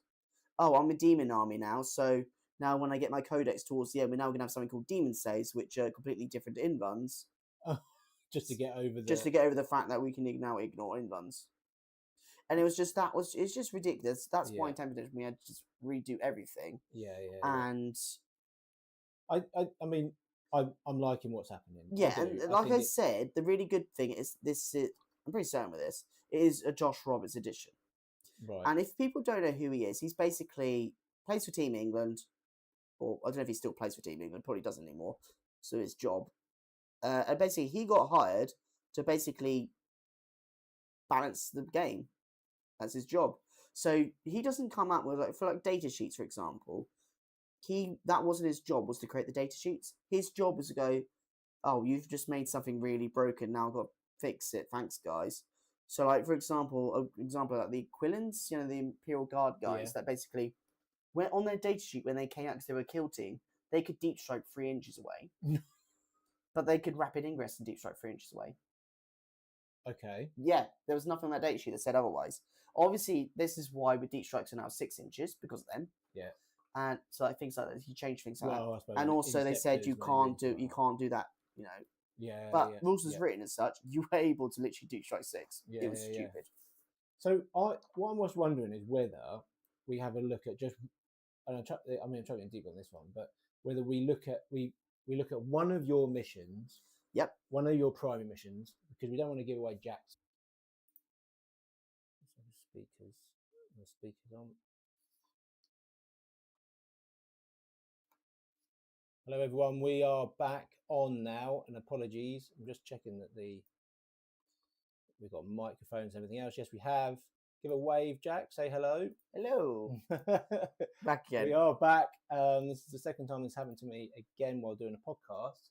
Oh, I'm a demon army now, so now when I get my codex towards the end, we're now going to have something called demon saves, which are completely different to invuns. Just to get over the fact that we can now ignore invuns. And it was just it's just ridiculous. That's why in 10th edition we had to just redo everything. Yeah. And I mean I'm liking what's happening. Yeah, and like I said, the really good thing is this. I'm pretty certain with this. It is a Josh Roberts edition. Right. And if people don't know who he is, he's basically plays for Team England, or I don't know if he still plays for Team England. Probably doesn't anymore. So his job. And basically, he got hired to basically balance the game. That's his job. So he doesn't come up with for data sheets, for example. That wasn't his job. Was to create the data sheets. His job was to go, oh, you've just made something really broken. Now I've got to fix it. Thanks, guys. So, like for example, like the Quillans, the Imperial Guard guys, that basically went on their data sheet when they came out because they were a kill team. They could deep strike 3 inches away. But they could rapid ingress and deep strike 3 inches away. Okay. Yeah, there was nothing on that data sheet that said otherwise. Obviously, this is why with deep strikes are now 6 inches because of them. Yeah. And so like things like that, you change things like that. I And also they said you can't do that. Yeah. But rules was written as such. You were able to literally deep strike 6. Yeah, it was stupid. So what I was wondering is whether we have a look at just. And I'm trying to get deep on this one, but whether we look at one of your missions. Yep. One of your primary missions, because we don't want to give away Jack's speakers. The speakers on. Hello everyone, we are back on now, and apologies. I'm just checking that we've got microphones and everything else. Yes, we have. Give a wave, Jack. Say hello. Hello. Back again. We are back. This is the second time this happened to me again while doing a podcast.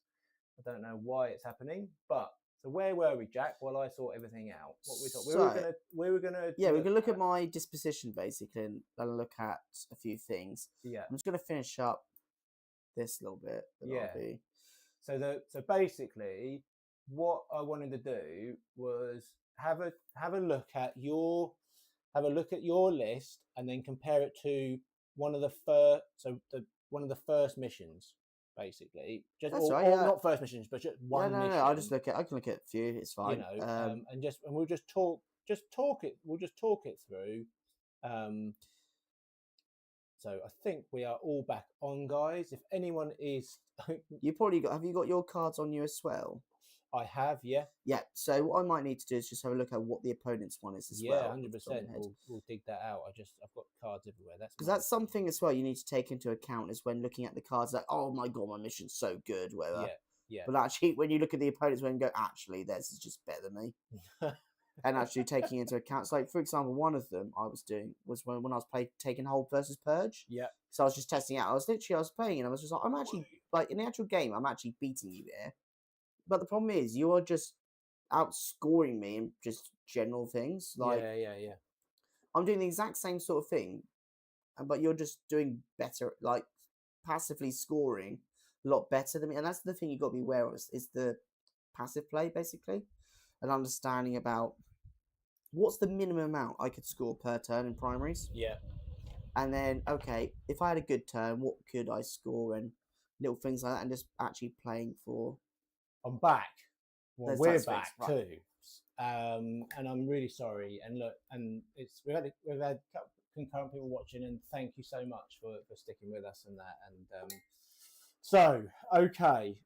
I don't know why it's happening, but so where were we, Jack? While I sort everything out, what we thought we were gonna. Yeah, we're gonna look at my disposition basically, and look at a few things. Yeah, I'm just gonna finish up this little bit. Yeah. So basically, what I wanted to do was have a look at your list and then compare it to one of the first missions. Basically, just not first missions, but just one. No. I can look at a few. It's fine. And we'll just talk it. We'll just talk it through. So I think we are all back on, guys. If anyone is, have you got your cards on you as well? I have, yeah. Yeah. So what I might need to do is just have a look at what the opponent's one is as well. Yeah, 100%. We'll dig that out. I've got cards everywhere. That's something as well you need to take into account is when looking at the cards. Like, oh my god, my mission's so good, whatever. Yeah. But actually, when you look at the opponent's one and go, actually, theirs is just better than me. and actually taking into account. So, like for example, one of them I was doing was when I was playing Taken Hold versus Purge. Yeah. So I was just testing it out. I was playing and I was just like, I'm actually like in the actual game, I'm actually beating you here. But the problem is, you are just outscoring me in just general things. Like, yeah. I'm doing the exact same sort of thing, but you're just doing better, like passively scoring a lot better than me. And that's the thing you got to be aware of is the passive play, basically, and understanding about what's the minimum amount I could score per turn in primaries. Yeah. And then, okay, if I had a good turn, what could I score and little things like that, and just actually playing for. I'm back. Well, those we're types of back things, right. too, and I'm really sorry. And look, and we've had concurrent people watching, and thank you so much for sticking with us and that. And so okay,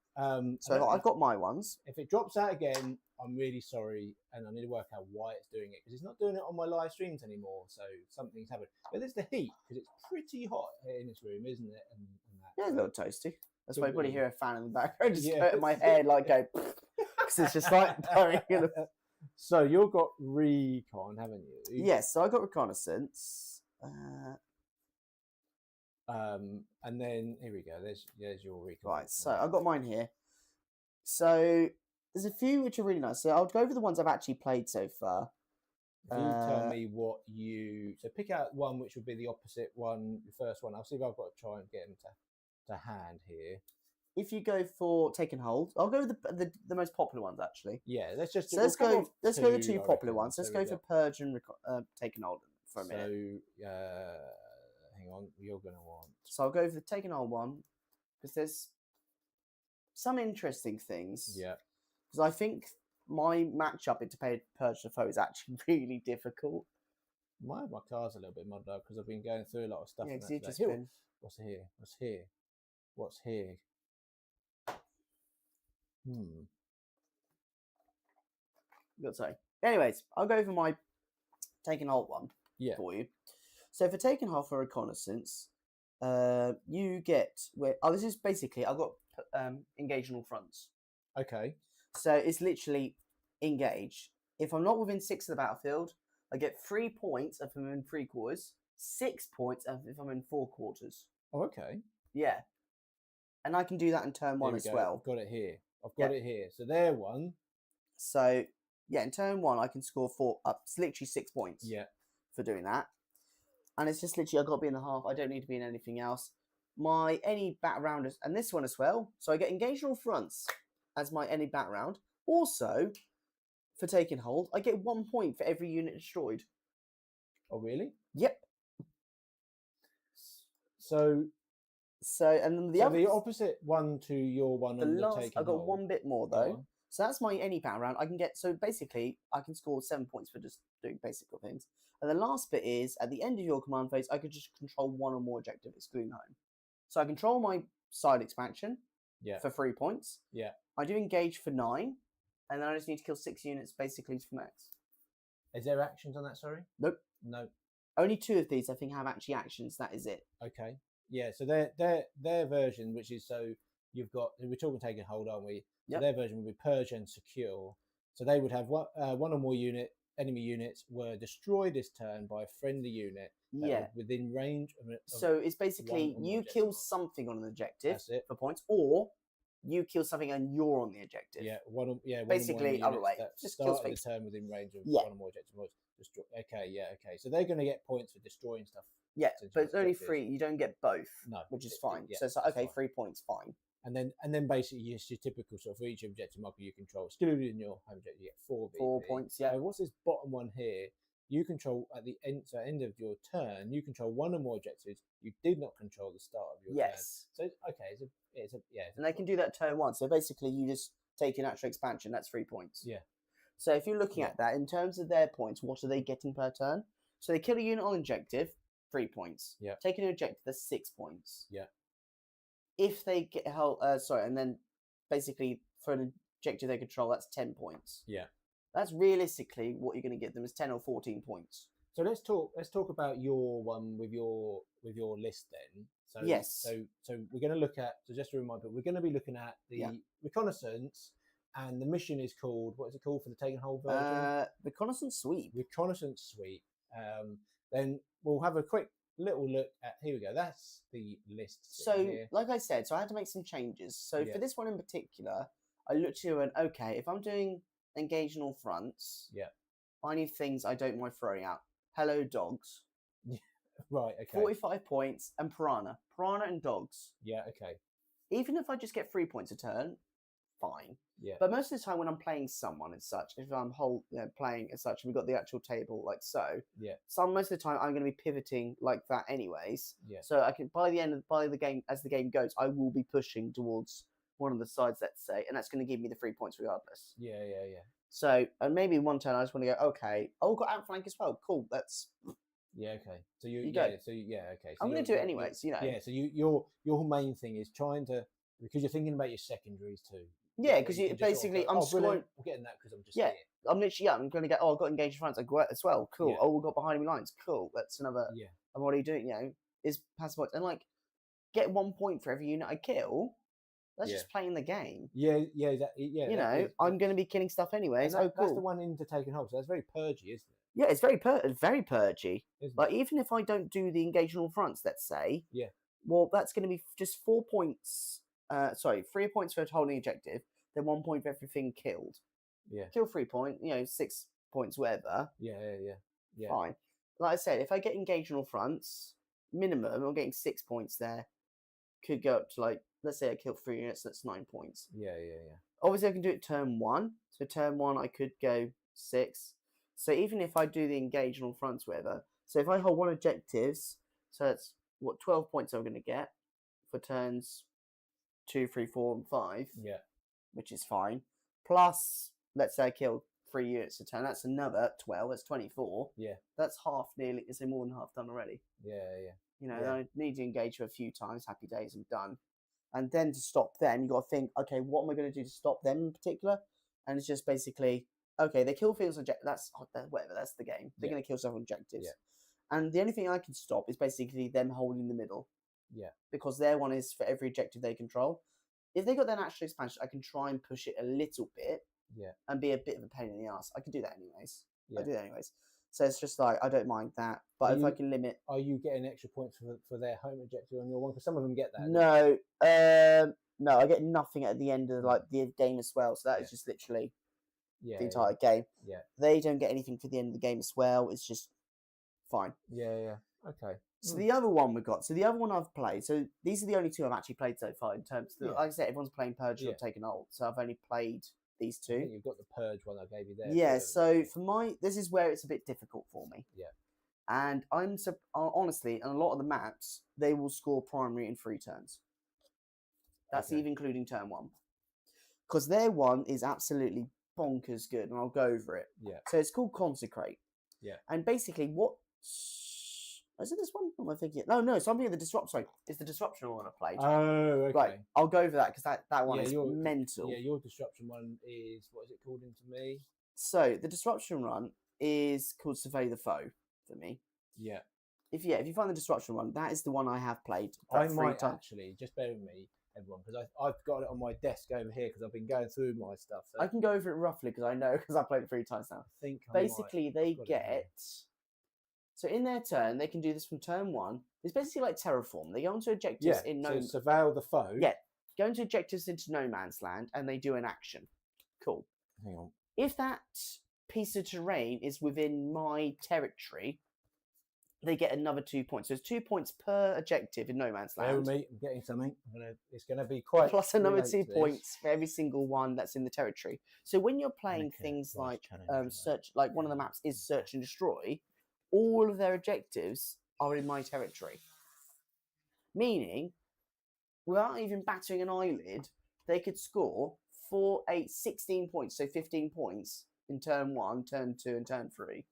So I've got my ones. if it drops out again, I'm really sorry, and I need to work out why it's doing it because it's not doing it on my live streams anymore. So something's happened. But it's the heat because it's pretty hot here in this room, isn't it? And that. Yeah, a little toasty. That's Could why you probably be. hear a fan in the background just Yeah. hurting my head, like go, because it's just like blowing in the... So you've got recon, haven't you? Yes, so I got reconnaissance. And then here we go. There's your recon. Right, so I've got mine here. So there's a few which are really nice. So I'll go over the ones I've actually played so far. If you tell me what you pick out one which would be the opposite one, the first one. I'll see if I've got to try and get them to hand here. If you go for Taken Hold, I'll go with the most popular ones actually. Yeah, let's just. So let's go the two popular ones. Let's go for Purge and Taken Hold for a minute. So hang on, you're gonna want. So I'll go for the Taken Hold one because there's some interesting things. Yeah. Because I think my matchup into Purge the Foe is actually really difficult. My car's a little bit muddled up because I've been going through a lot of stuff. Yeah, and just been... What's here? What's here? What's here? Good say. Anyways, I'll go for my Taken Hold one for you. So for Taken Hold for reconnaissance, you get this is basically I've got engage on all fronts. Okay. So it's literally engage. If I'm not within 6 of the battlefield, I get 3 points if I'm in 3/4, 6 points if I'm in 4/4. Oh, okay. Yeah. And I can do that in turn 1 as well. I've got it here. It here. So there one. So yeah, in turn 1 I can score 4 up. It's literally 6 points. Yeah. For doing that. And it's just literally I've got to be in the half. I don't need to be in anything else. My any bat rounders and this one as well. So I get engaged on all fronts as my any bat round. Also, for Taking Hold, I get 1 point for every unit destroyed. Oh really? Yep. So and then the opposite one to your one on the Taking I got Hold. 1 bit more though. So that's my any bat round. I can get basically I can score 7 points for just doing basic things. And the last bit is at the end of your command phase, I could just control 1 or more objective, excluding home. So I control my side expansion for 3 points. Yeah. I do engage for 9, and then I just need to kill 6 units basically for max. Is there actions on that? Sorry. Nope. No. Only 2 of these I think have actually actions. That is it. Okay. Yeah. So their version, which is we're talking Taking Hold, aren't we? Yep. So their version would be Purge and Secure. So they would have one or more enemy units were destroyed this turn by a friendly unit within range of so it's basically you kill something on an objective for points, or you kill something and you're on the objective. Basically other way. Just kill the turn within range of one or more objectives. Okay. So they're going to get points for destroying stuff. Yeah, but it's only 3. You don't get both. No, which is fine. So it's like, okay, 3 points, fine. And then basically your typical sort of for each objective marker you control, excluding your home objective, you get 4 VP. 4 points, yeah. So what's this bottom one here? You control at the end of your turn, you control 1 or more objectives you did not control at the start of your turn. So it's a and they can do that turn 1. So basically you just take an actual expansion, that's 3 points. Yeah. So if you're looking at that, in terms of their points, what are they getting per turn? So they kill a unit on objective, 3 points. Yeah. Take an objective, that's 6 points. Yeah. If they get and then basically for an objective they control, that's 10 points. Yeah. That's realistically what you're going to get them is 10 or 14 points. So let's talk about your one with your list then. So yes. So we're going to look at, so just to remind people, we're going to be looking at the reconnaissance and the mission is called, what is it called for the taken hold version? Reconnaissance Sweep. Reconnaissance Sweep. Then we'll have a quick little look at, here we go, that's the list. So, like I said, so I had to make some changes. So for this one in particular, I looked here and, okay, if I'm doing engage in all fronts, I need things I don't mind throwing out. Hello, dogs. Right, okay. 45 points and Piranha. Piranha and dogs. Yeah, okay. Even if I just get 3 points a turn, fine. Yeah. But most of the time when I'm playing someone and such, if I'm playing as such, we've got the actual table like so. Yeah. So most of the time I'm going to be pivoting like that anyways. Yeah. So I can by the game as the game goes, I will be pushing towards one of the sides, let's say, and that's going to give me the 3 points regardless. Yeah. So and maybe one turn I just want to go, okay, I've got outflank as well. Cool, that's okay. So you go. okay. So I'm going to do it anyways, you know. Yeah. So your main thing is trying to, because you're thinking about your secondaries too. Yeah, because you basically sort of I'm scoring. I'm getting that because I'm just yeah. here. I'm literally I'm going to get. Oh, I've got engaged in front. I got as well. Cool. Yeah. Oh, we've got behind me lines. Cool. That's another. Yeah. I'm already doing. You know, is passive points and like get 1 point for every unit I kill. That's just playing the game. Yeah. You know, I'm going to be killing stuff anyways. Cool. Cool. That's the one into taking hold. So that's very purgy, isn't it? Yeah, it's very purgy. Isn't Like even if I don't do the engage in all fronts, let's say. Yeah. Well, that's going to be just 4 points. 3 points for holding objective. Then 1 point for everything killed. Yeah. Kill 3 points, 6 points, whatever. Yeah. Fine. Like I said, if I get engaged on all fronts, minimum, I'm getting 6 points there. Could go up to like, let's say I killed 3 units, that's 9 points. Yeah. Obviously, I can do it turn 1. So turn 1, I could go 6. So even if I do the engage on all fronts, whatever. So if I hold 1 objectives, so that's what 12 points I'm going to get for turns 2, 3, 4, and 5. Yeah. Which is fine. Plus, let's say I kill 3 units a turn. That's another 12. That's 24. Yeah. That's half nearly. Is more than half done already? Yeah. You know, I need to engage a few times. Happy days, I'm done. And then to stop them, you got to think, okay, what am I going to do to stop them in particular? And it's just basically, okay, they kill fields objectives. That's whatever. That's the game. They're going to kill several objectives. Yeah. And the only thing I can stop is basically them holding the middle. Yeah. Because their one is for every objective they control. If they got their natural expansion, I can try and push it a little bit. Yeah. And be a bit of a pain in the ass. I can do that anyways. Yeah. I do that anyways. So it's just like I don't mind that. But if I can limit, are you getting extra points for their home objective on your one? Because some of them get that. No, I get nothing at the end of like the game as well. So that is just literally the entire game. Yeah. They don't get anything for the end of the game as well. It's just fine. Yeah. Okay. So the other one we got. So the other one I've played. So these are the only 2 I've actually played so far in terms of, like I said, everyone's playing Purge or Taken Hold. So I've only played these 2. I think you've got the Purge one I gave you there. Yeah. So for this is where it's a bit difficult for me. Yeah. And I'm honestly, on a lot of the maps, they will score primary in 3 turns. That's even including turn 1. Because their one is absolutely bonkers good, and I'll go over it. Yeah. So it's called Consecrate. Yeah. And basically, is it this one? What am I thinking? No. So I'm thinking the disrupt. Sorry, it's the disruption one I played. Oh, okay. Right. I'll go over that because that one is mental. Yeah, your disruption one is, what is it called into me? So the disruption run is called Survey the Foe for me. Yeah. If you find the disruption one, that is the one I have played. I might actually, just bear with me, everyone, because I've got it on my desk over here because I've been going through my stuff. So I can go over it roughly because I know because I've played it 3 times now. I think basically they get. So in their turn, they can do this from turn 1. It's basically like terraform. They go into objectives in no. So surveil the foe. Yeah, go into objectives into no man's land, and they do an action. Cool. Hang on. If that piece of terrain is within my territory, they get another 2 points. So it's 2 points per objective in no man's land. Bear with me, I'm getting something. It's going to be quite. Plus another 2 points for every single one that's in the territory. So when you're playing things like search, like one of the maps is search and destroy, all of their objectives are in my territory. Meaning, without even battering an eyelid, they could score 4, 8, 16 points. So 15 points in turn 1, turn 2, and turn 3.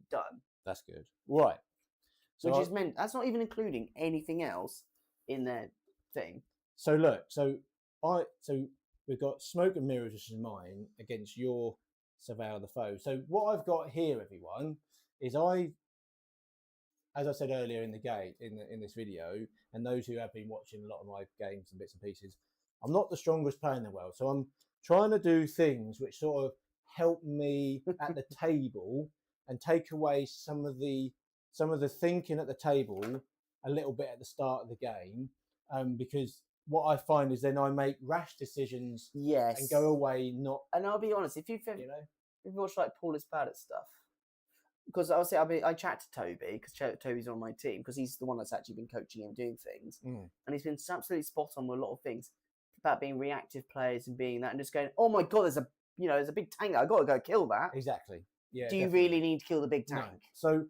Done. That's good. Right. So which is meant, that's not even including anything else in their thing. So look, so we've got Smoke and Mirrors, which is mine, against your Surveil the Foe. So what I've got here, everyone, is as I said earlier in the game, in this video, and those who have been watching a lot of my games and bits and pieces, I'm not the strongest player in the world. So I'm trying to do things which sort of help me at the table and take away some of the thinking at the table a little bit at the start of the game, because what I find is then I make rash decisions and go away not. And I'll be honest, if you've watched like Paul is bad at stuff, because obviously I chat to Toby because Toby's on my team because he's the one that's actually been coaching him doing things, and he's been absolutely spot on with a lot of things about being reactive players and being that and just going, oh my god, there's a big tank there. I got to go kill that. Exactly. Yeah. Do you really need to kill the big tank? No. So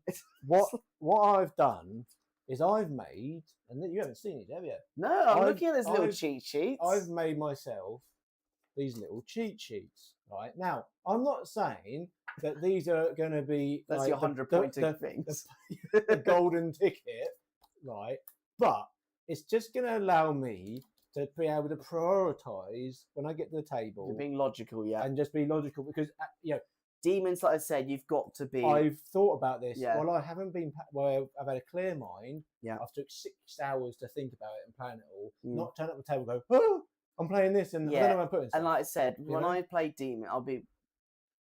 what I've done is I've made, and you haven't seen it, have you? No, I'm looking at this little cheat sheets. I've made myself these little cheat sheets. Right now, I'm not saying that these are going to be that's like your 100-point things, the golden ticket, right? But it's just going to allow me to be able to prioritize when I get to the table. You're being logical, yeah, and just be logical because demons, like I said, you've got to be. I've thought about this. Yeah. Well, I haven't been. Well, I've had a clear mind. Yeah. I've took 6 hours to think about it and plan it all. Not turn up the table and go, oh, I'm playing this and I don't know what I'm putting. And like I said, when I play demon,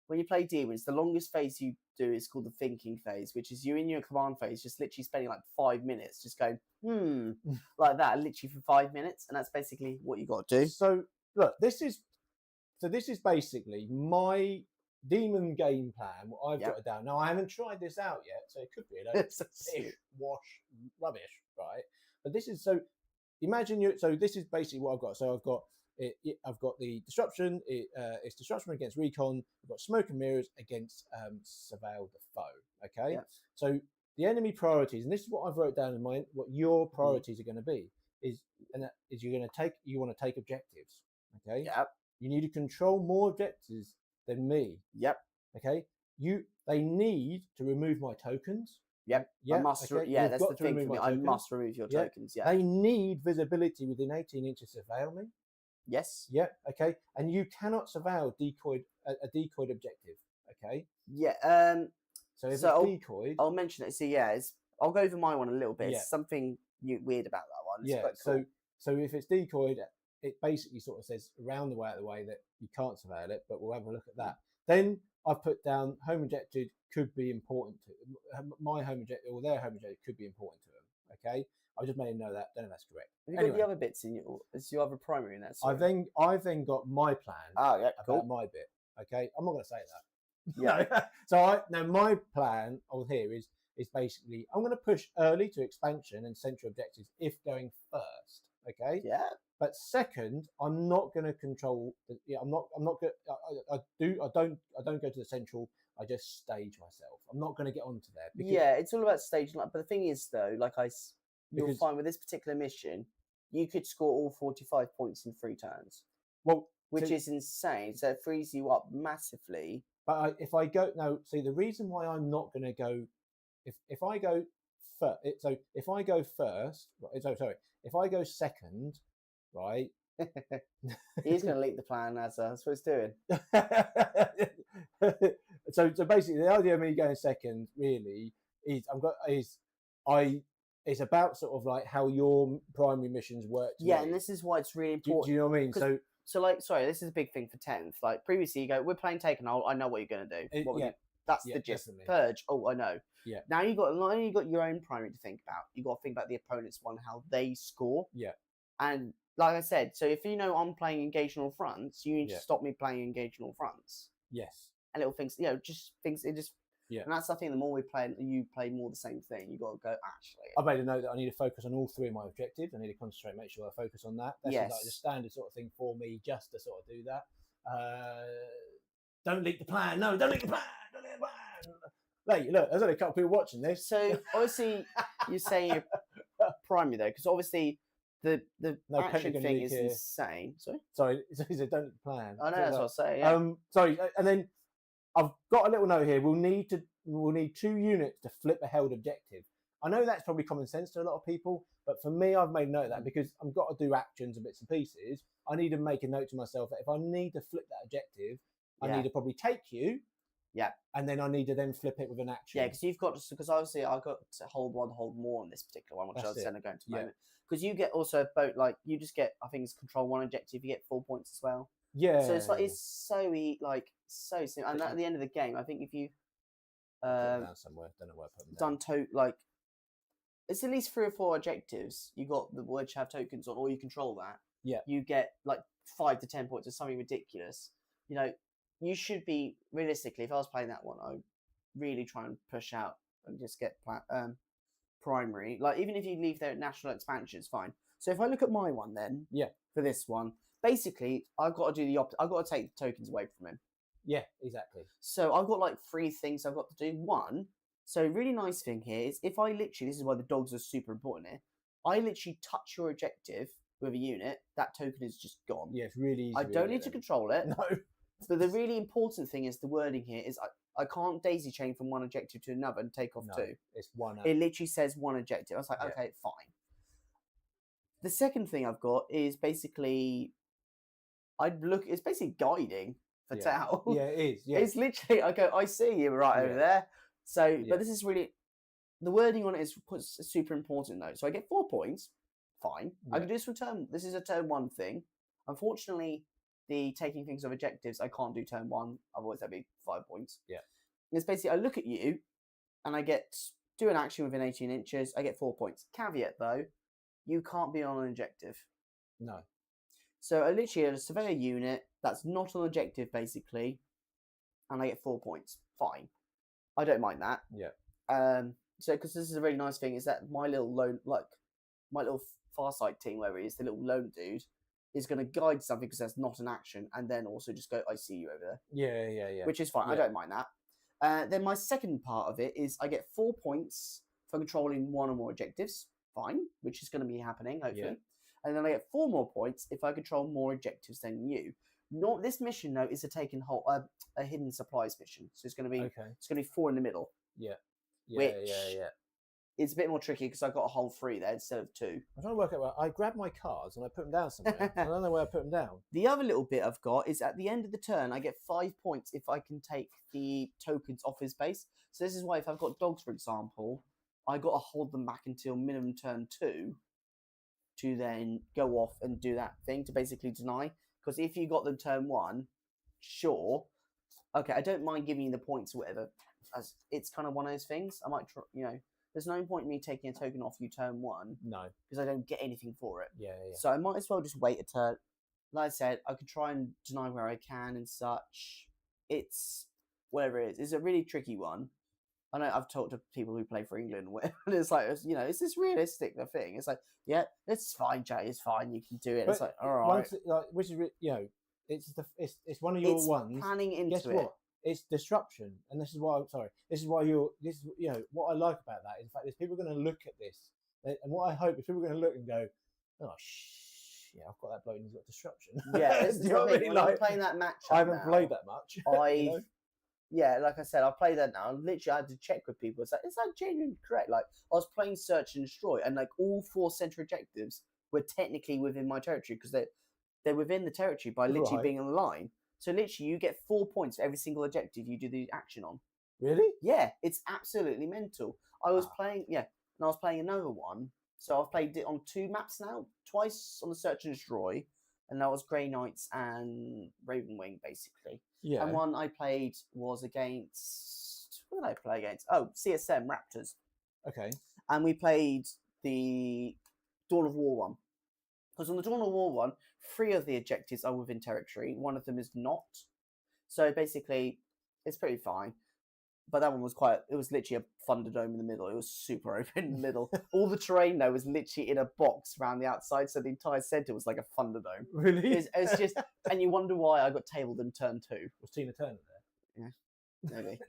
when you play demons, the longest phase you do is called the thinking phase, which is you in your command phase, just literally spending like 5 minutes just going, like that, literally for 5 minutes, and that's basically what you got to do. So look, this is basically my demon game plan, what I've got it down. Now I haven't tried this out yet, so it could be wash rubbish, right? But this is imagine this is basically what I've got. So I've got the disruption. It's disruption against recon. I've got smoke and mirrors against surveil the foe. Okay, so the enemy priorities, and this is what I've wrote down in mind. What your priorities are going to be is you want to take objectives. Okay. Yep. You need to control more objectives than me. Yep. Okay. They need to remove my tokens. Yep. Yeah. I must. Okay. Yeah, that's the thing for me. I must remove your tokens. Yeah. They need visibility within 18 inches to surveil me. Yes. Yeah. Okay. And you cannot surveil a decoyed objective. Okay. Yeah. So if it's decoyed, I'll mention it. So I'll go over my one a little bit. It's something weird about that one. It's quite cool. So if it's decoyed, it basically sort of says around the way out of the way that you can't surveil it, but we'll have a look at that. Then I've put down home objective could be important to my home objective or their home objective could be important to them. Okay, I just made a note of that. Don't know if that's correct. Have you got the other bits in your other primary in that? I've then got my plan. Oh yeah, about my bit. Okay, I'm not going to say that. Yeah. So my plan on here is basically I'm going to push early to expansion and central objectives if going first. Okay. Yeah. But second, I'm not going to control. I'm not going. I don't go to the central. I just stage myself. I'm not going to get onto there. Yeah, it's all about staging. But the thing is, though, you'll find with this particular mission, you could score all 45 points in 3 turns. Well, which is insane. So it frees you up massively. But if I go now, see the reason why I'm not going to go. If I go first, if I go first, if I go second. Right, he's going to leak the plan as that's what he's doing. So basically, the idea of me going second really is it's about sort of like how your primary missions work. Yeah, and this is why it's really important. Do you know what I mean? Sorry, this is a big thing for 10th. Like previously, you go, we're playing Taken. I know what you're going to do. That's the gist. Definitely. Purge. Oh, I know. Yeah. Now not only you got your own primary to think about, you got to think about the opponent's one, how they score. Yeah. And like I said, so if I'm playing engage on all fronts, you need to stop me playing engage on all fronts. Yes. And little things, just things. It just. Yeah. And that's the thing. The more we play, you play more the same thing. You got to go. Actually, I made a note that I need to focus on all 3 of my objectives. I need to concentrate, make sure I focus on that. That's like the standard sort of thing for me, just to sort of do that. Don't leak the plan. No, don't leak the plan. Don't leak the plan. Like, look, there's only a couple of people watching this. So obviously, you're saying you're primary though, because obviously the action thing is insane. Sorry, he said don't leak the plan. I know that's what I say. Yeah. Sorry, and then. I've got a little note here. We'll need 2 units to flip a held objective. I know that's probably common sense to a lot of people, but for me, I've made note of that because I've got to do actions and bits and pieces. I need to make a note to myself that if I need to flip that objective, I need to probably take you. Yeah. And then I need to then flip it with an action. Yeah, because obviously I've got to hold more on this particular one, which I'll send going to a moment. Because you get also both, like, you just get, I think it's control 1 objective, you get 4 points as well. Yeah. So it's like it's so simple. And at the end of the game, I think if you put them down somewhere. Don't know where I put them down. It's at least 3 or 4 objectives. You got the which have tokens on, or you control that. Yeah. You get like 5 to 10 points or something ridiculous. You know, you should be realistically. If I was playing that one, I would really try and push out and just get primary. Like even if you leave their national expansion, it's fine. So if I look at my one, then for this one, basically I've got to do the opposite. I've got to take the tokens away from him. Yeah, exactly. So I've got like 3 things I've got to do. One, so really nice thing here is if I literally, this is why the dogs are super important here. I literally touch your objective with a unit, that token is just gone. Yeah, it's really easy. I don't need to control it. No. But the really important thing is the wording here is I can't daisy chain from one objective to another and take off 2. It's one. It literally says one objective. I was like, okay, fine. The second thing I've got is basically, it's basically guiding for Tao. Yeah, it is. Yeah. It's literally, I go, I see you right over there. So, but this is really, the wording on it is super important though. So I get 4 points. Fine. I can do this for this is a turn 1 thing. Unfortunately, the taking things of objectives, I can't do turn 1. Otherwise, that'd be 5 points. Yeah. It's basically, I look at you and I do an action within 18 inches. I get 4 points. Caveat though, you can't be on an objective. No. So I literally have a surveyor unit that's not an objective basically, and I get 4 points. Fine. I don't mind that. Yeah. So because this is a really nice thing is that my little my little Farsight team, wherever it is, the little lone dude, is going to guide something because that's not an action, and then also just go, I see you over there. Yeah. Which is fine. I don't mind that. Then my second part of it is I get 4 points for controlling 1 or more objectives. Fine, which is going to be happening, hopefully. Yeah. And then I get 4 more points if I control more objectives than you. Not this mission though is a hidden supplies mission, so it's going to be it's going to be 4 in the middle. Yeah. Yeah. It's a bit more tricky because I got a whole 3 there instead of 2. I'm trying to work out. I grabbed my cards and I put them down somewhere. I don't know where I put them down. The other little bit I've got is at the end of the turn, I get 5 points if I can take the tokens off his base. So this is why if I've got dogs, for example, I got to hold them back until minimum turn 2 to then go off and do that thing to basically deny. Because if you got them turn 1, sure, okay, I don't mind giving you the points or whatever. As it's kind of one of those things. I might, there's no point in me taking a token off you turn 1. No. Because I don't get anything for it. Yeah. So I might as well just wait a turn. Like I said, I could try and deny where I can and such. It's whatever it is. It's a really tricky one. I know I've talked to people who play for England and it's like, is this realistic, the thing? It's like, yeah, it's fine, Jay, it's fine, you can do it. But it's like, all right. Which is, it's one of your ones. Planning into Guess what? It's disruption, and this is why. What I like about that is the fact is people are going to look at this, and what I hope is people are going to look and go, oh yeah, I've got that bloke who's got disruption. Yeah, it's when I'm playing that match. I haven't played that much. Yeah, like I said, I play that now. Literally, I had to check with people. It's like, is that genuinely correct? Like, I was playing Search and Destroy, and like all 4 center objectives were technically within my territory because they're within the territory by literally being on the line. So literally, you get 4 points for every single objective you do the action on. Really? Yeah, it's absolutely mental. I was playing, and I was playing another one. So I've played it on 2 maps now, twice on the Search and Destroy, and that was Grey Knights and Ravenwing, basically. Yeah. And one I played was against, what did I play against? Oh, CSM Raptors. Okay. And we played the Dawn of War one. Because on the Dawn of War one, 3 of the objectives are within territory. 1 of them is not. So basically, it's pretty fine. But that one was it was literally a Thunderdome in the middle. It was super open in the middle. All the terrain, though, was literally in a box around the outside. So the entire centre was like a Thunderdome. Really? It's just, and you wonder why I got tabled in turn 2. Was Tina Turner there? Yeah, maybe.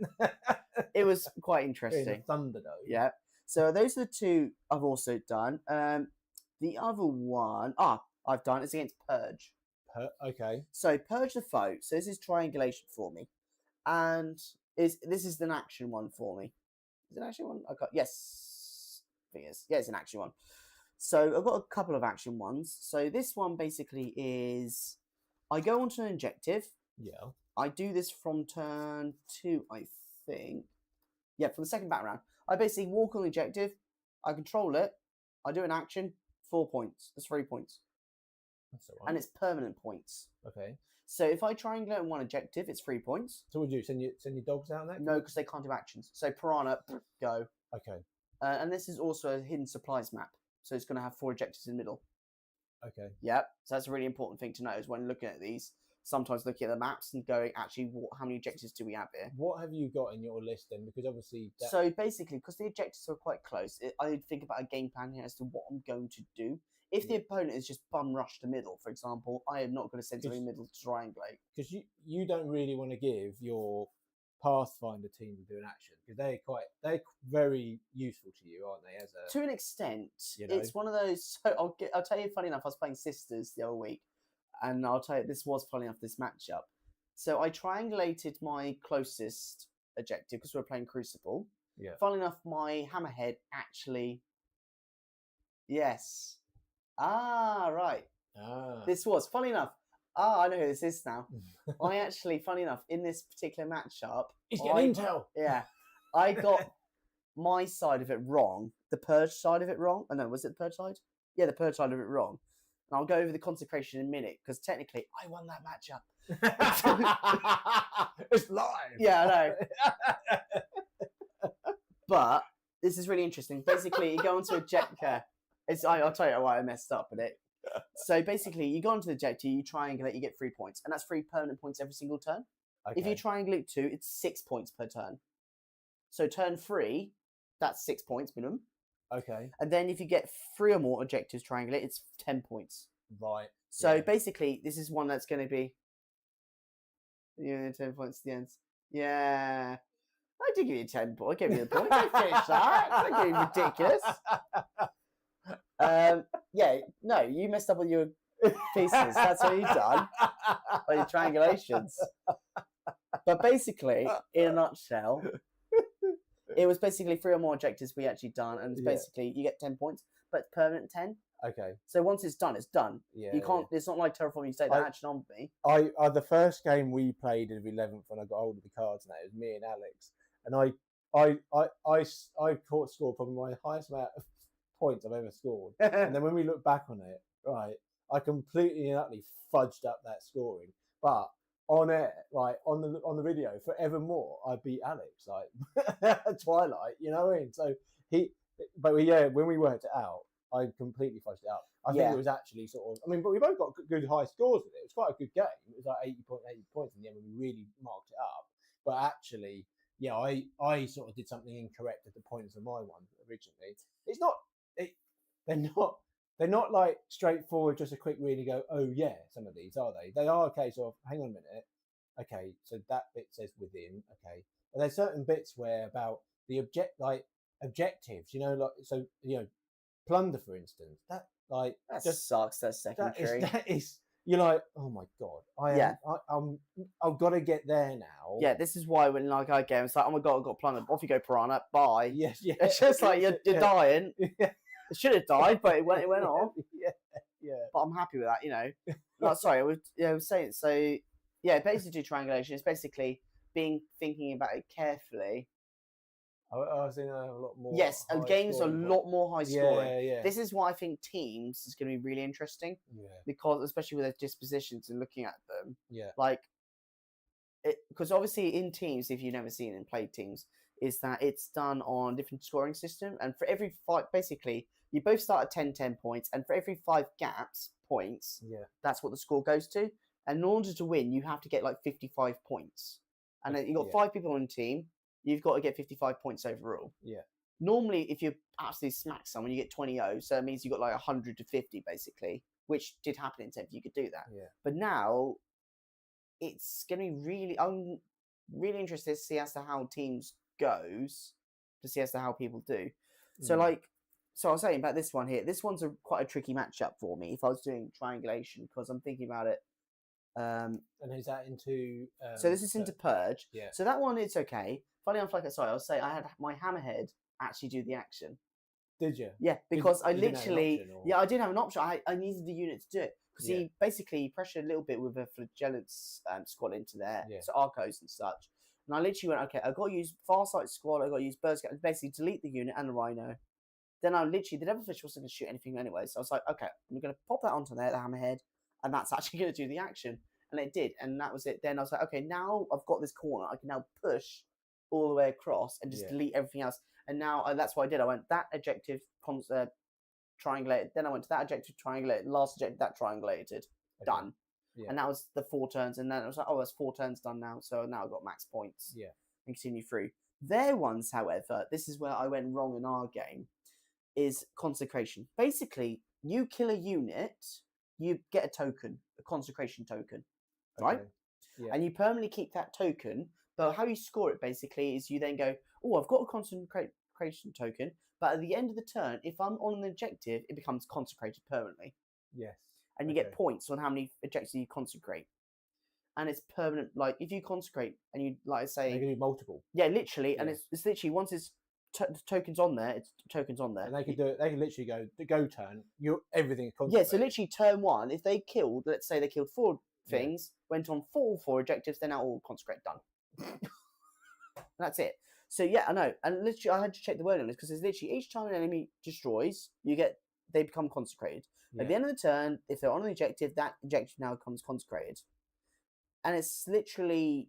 It was quite interesting. In a Thunderdome. Yeah. So those are the 2 I've also done. The other one, I've done is against Purge. Okay. So Purge the Foe. So this is triangulation for me. And this is an action one for me. Is it an action one? Yes. I think it is. Yeah, it's an action one. So I've got a couple of action ones. So this one basically is I go onto an objective. Yeah. I do this from turn 2, I think. Yeah, from the second back round. I basically walk on the objective. I control it. I do an action. 4 points. That's 3 points. That's all right. And it's permanent points. Okay. So if I triangulate on one objective, it's 3 points. So would you send your dogs out in that? No, because they can't do actions. So piranha, go. Okay. And this is also a hidden supplies map. So it's going to have 4 objectives in the middle. Okay. Yep. So that's a really important thing to know is when looking at these, sometimes looking at the maps and going, actually, how many objectives do we have here? What have you got in your list then? Because obviously... So basically, because the objectives are quite close, I would think about a game plan here as to what I'm going to do. If the opponent is just bum rush the middle, for example, I am not going to send something middle to triangulate. Because you don't really want to give your Pathfinder team to do an action because they're very useful to you, aren't they? As a to an extent, you know? It's one of those. So I'll tell you. Funny enough, I was playing Sisters the other week, and I'll tell you this was funny enough. This matchup. So I triangulated my closest objective because we're playing Crucible. Yeah. Funny enough, my Hammerhead actually. Yes. Ah, right. Ah. This was funny enough. I know who this is now. I actually, funny enough, in this particular matchup, he's getting intel. Yeah, I got my side of it wrong. The Purge side of it wrong. Oh no, was it the Purge side? Yeah, the Purge side of it wrong. And I'll go over the consecration in a minute because technically I won that matchup. It's live. Yeah, I know. But this is really interesting. Basically, you go onto a jet care. I'll tell you why I messed up with it. So basically, you go onto the objective, you triangulate, you get 3 points, and that's 3 permanent points every single turn. Okay. If you triangulate 2, it's 6 points per turn. So turn 3, that's 6 points minimum. Okay. And then if you get 3 or more objectives triangulate, it's 10 points. Right. So basically, this is one that's going to be 10 points at the end. Yeah. I did give you 10 points. I gave you the point. I finished that. That's not getting ridiculous. Yeah, no, you messed up with your pieces. That's what you've done. Or your triangulations. But basically, in a nutshell, it was basically 3 or more objectives we actually done, and it's basically you get 10 points, but it's permanent 10. Okay. So once it's done, it's done. Yeah. You can't. It's not like Terraform. You take that action on me. The first game we played in 11th when I got hold of the cards, and that was me and Alex, and I caught score probably my highest amount of points I've ever scored. And then when we look back on it, right, I completely and utterly fudged up that scoring. But on air, like on the video, forevermore, I beat Alex, like Twilight, you know what I mean? So when we worked it out, I completely fudged it up. I think it was actually sort of, but we both got good high scores with it. It was quite a good game. It was like 80 points in the end when we really marked it up. But actually, yeah, I sort of did something incorrect at the points of my one originally. It's not, they're not like straightforward, just a quick read and go, oh yeah, some of these, are they? They are a case of, hang on a minute, okay, so that bit says within, okay. And there's certain bits where about the objectives, plunder, for instance, that just sucks. That's secondary. That is you're like, oh my god, I've got to get there now. Yeah, this is why when I go, it's like, oh my god, I've got plundered. Off you go, piranha. Bye. Yes, yeah. It's just like you're dying. Yeah. It should have died, but it went off. Yeah. But I'm happy with that, No, sorry, I was saying. So yeah, basically triangulation is basically thinking about it carefully. I was in a lot more. Yes, and games are a lot more high scoring. Yeah. This is why I think teams is going to be really interesting. Yeah. Because especially with their dispositions and looking at them. Yeah. Because obviously in teams, if you've never seen and played teams, is that it's done on different scoring system, and for every 5, basically you both start at 10 points, and for every 5 points, that's what the score goes to. And in order to win, you have to get like 55 points, and then you've got 5 people on the team. You've got to get 55 points overall. Yeah. Normally, if you absolutely smack someone, you get 20-0. So it means you got like 100 to 50, basically, which did happen in 10th. You could do that. Yeah. But now, it's going to be really... I'm really interested to see as to how teams goes, to see as to how people do. So, so I was saying about this one here. This one's quite a tricky matchup for me if I was doing triangulation, because I'm thinking about it. And is that into... so this is into Purge. Yeah. So that one, it's okay. Funny enough, I was saying I had my Hammerhead actually do the action. Did you? Yeah, because I literally... Yeah, I did have an option. I needed the unit to do it. Because he basically pressured a little bit with a Flagellant's squad into there. Yeah. So Arcos and such. And I literally went, okay, I've got to use Farsight squad, I've got to use Bird Scout, basically delete the unit and the Rhino. Then I literally, the Devilfish wasn't going to shoot anything anyway. So I was like, okay, I'm going to pop that onto there, the Hammerhead, and that's actually going to do the action. and it did, and that was it. Then I was like, okay, now I've got this corner, I can now push all the way across and just delete everything else. And now that's what I did. I went that objective triangulated, then I went to that objective triangulated, last objective that triangulated, done. And that was the 4 turns, and then I was like, oh, that's 4 turns done now, so now I've got max points. Yeah. And continue through. Their ones, however, this is where I went wrong in our game, is consecration. Basically, you kill a unit, you get a token, a consecration token, right? Yeah. And you permanently keep that token, but how you score it basically is you then go, oh, I've got a consecration token, but at the end of the turn, if I'm on an objective, it becomes consecrated permanently. Yes. And you get points on how many objectives you consecrate. And it's permanent. Like, if you consecrate and you, like I say... They can do multiple. Yeah, literally. Yeah. And it's literally, once it's the tokens on there, it's tokens on there. And they can do it, they can literally go, the go turn, everything is consecrated. Yeah, so literally turn 1, if they killed, let's say they killed 4 things, went on 4 objectives, they're now all consecrate, done. That's it. So yeah, I know. And literally, I had to check the word on this, because it's literally each time an enemy destroys, they become consecrated. At the end of the turn, if they're on an objective, that objective now becomes consecrated. And it's literally,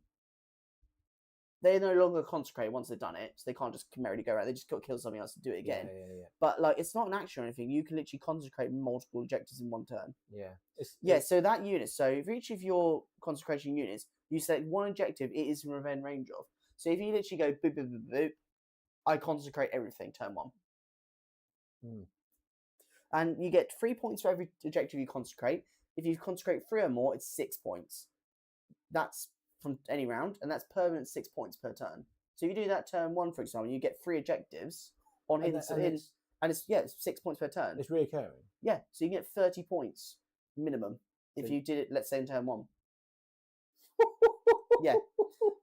they're no longer consecrated once they've done it, so they can't just merrily go around. They just got to kill something else to do it again. Yeah. But like, it's not an action or anything. You can literally consecrate multiple objectives in one turn. Yeah. So that unit. So for each of your consecration units, you select one objective it is within range of. So if you literally go boop boop boop boop, I consecrate everything turn 1. And you get 3 points for every objective you consecrate. If you consecrate 3 or more, it's 6 points. That's from any round, and that's permanent 6 points per turn. So if you do that turn 1, for example, you get 3 objectives on hidden, and it's 6 points per turn. It's reoccurring. Yeah, so you get 30 points minimum if you did it, let's say, in turn 1. Yeah.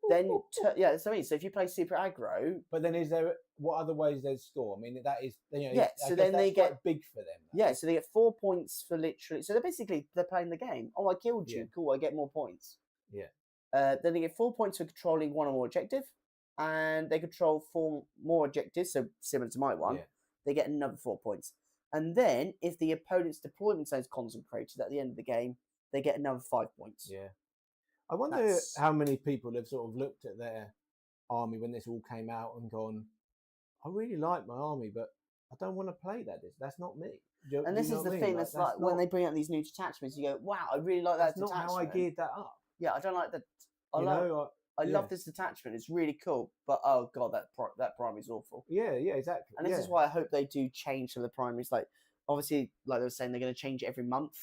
Then, that's what I mean. So if you play super aggro... But then what other ways they score? I mean, that is... so then they get... big for them. Yeah, so they get 4 points for literally... So they're playing the game. Oh, I killed you. Cool, I get more points. Yeah. Then they get 4 points for controlling 1 or more objective. And they control 4 more objectives, so similar to my one. Yeah. They get another 4 points. And then, if the opponent's deployment zone is consecrated at the end of the game, they get another 5 points. Yeah. I wonder how many people have sort of looked at their army when this all came out and gone, I really like my army, but I don't want to play that. That's not me. And this is the thing, that's like when they bring out these new detachments, you go, wow, I really like that detachment. That's not how I geared that up. Yeah, I don't like that. I love this detachment. It's really cool. But, oh, God, that primary is awful. Yeah, exactly. And this is why I hope they do change some of the primaries. Like, obviously, like they were saying, they're going to change it every month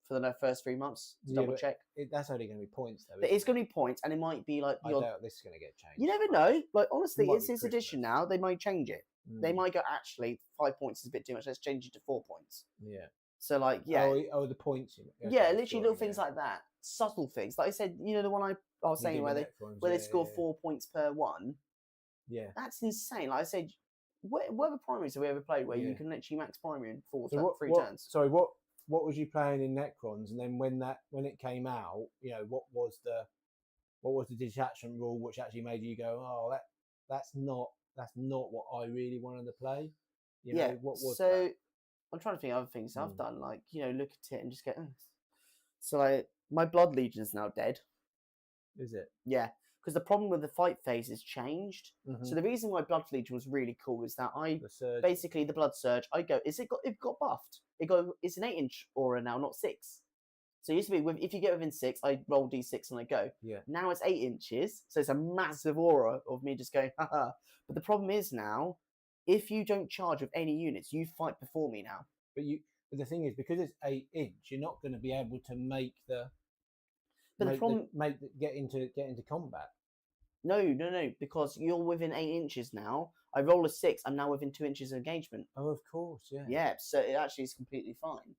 for the first 3 months to double check. That's only going to be points, though. But it's going to be points, and it might be like... I doubt this is going to get changed. You never know. Like, honestly, it's this edition now. They might change it. They might go, actually, 5 points is a bit too much. Let's change it to 4 points. Yeah. So, like, yeah. Oh, the points. Okay, yeah, literally little things like that. Subtle things. Like I said, the one I was saying where they score 4 points per one. Yeah. That's insane. Like I said, what other primaries have we ever played where you can literally max primary in 3 turns? Sorry, what was you playing in Necrons? And then when it came out, what was the detachment rule which actually made you go, oh, that's not what I really wanted to play? What was that? I'm trying to think of other things I've done, like, look at it and just go, oh. So, like, my Blood Legion is now dead. Is it? Yeah, because the problem with the fight phase has changed. Mm-hmm. So the reason why Blood Legion was really cool is that basically the Blood Surge, it got buffed. It's an 8-inch aura now, not 6. So it used to be, if you get within 6, I roll D6 and I go. Yeah. Now it's 8 inches, so it's a massive aura of me just going, haha. But the problem is now, if you don't charge with any units, you fight before me now. But the thing is, because it's 8 inch, you're not going to be able to make get into combat. No, because you're within 8 inches now. I roll a 6, I'm now within 2 inches of engagement. Oh, of course, yeah. Yeah, so it actually is completely fine.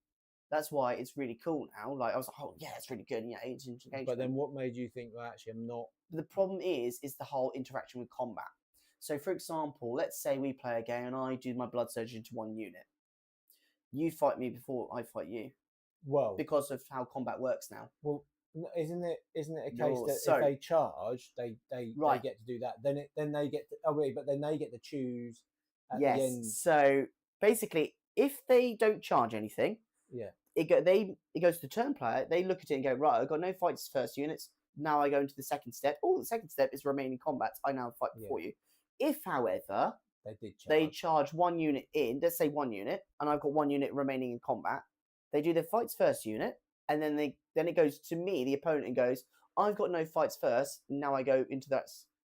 That's why it's really cool now. Like, I was like, oh, yeah, it's really good. Yeah, 8 inch engagement. But then what made you think, well, actually, I'm not... The problem is the whole interaction with combat. So, for example, let's say we play a game and I do my Blood Surge into 1 unit. You fight me before I fight you. Well... Because of how combat works now. Well, isn't it a case that if they charge, they get to do that? Then they get to... Oh, wait, but then they get to choose at the end. So, basically, if they don't charge anything... Yeah. it goes to the turn player. They look at it and go, right, I've got no fights first units. Now I go into the second step. Oh, the second step is remaining combats. I now fight before you. If, however, they charge 1 unit in, let's say 1 unit, and I've got 1 unit remaining in combat, they do their fights first unit, and then it goes to me, the opponent, and goes, I've got no fights first. Now I go into that.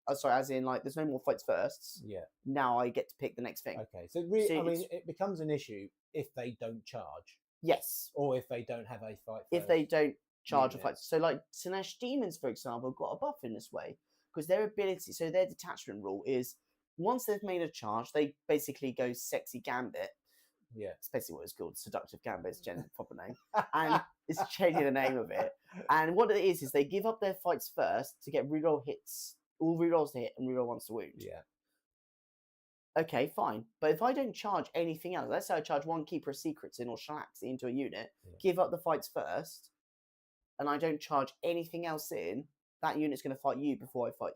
As in, like, there's no more fights firsts. Yeah. Now I get to pick the next thing. Okay. So, really, I mean, it becomes an issue if they don't charge. Yes. Or if they don't have a fight first. If they don't charge a fight. So, like, Sinesh Demons, for example, got a buff in this way. Because their ability, so their detachment rule is, once they've made a charge, they basically go Sexy Gambit. Yeah. It's basically what it's called. Seductive Gambit is Jen's proper name. And it's changing the name of it. And what it is they give up their fights first to get reroll hits. All rerolls to hit and reroll ones to wound. Yeah. Okay, fine. But if I don't charge anything else, let's say I charge 1 Keeper of Secrets in or Shalaxi into a unit, give up the fights first, and I don't charge anything else in, that unit's going to fight you before I fight.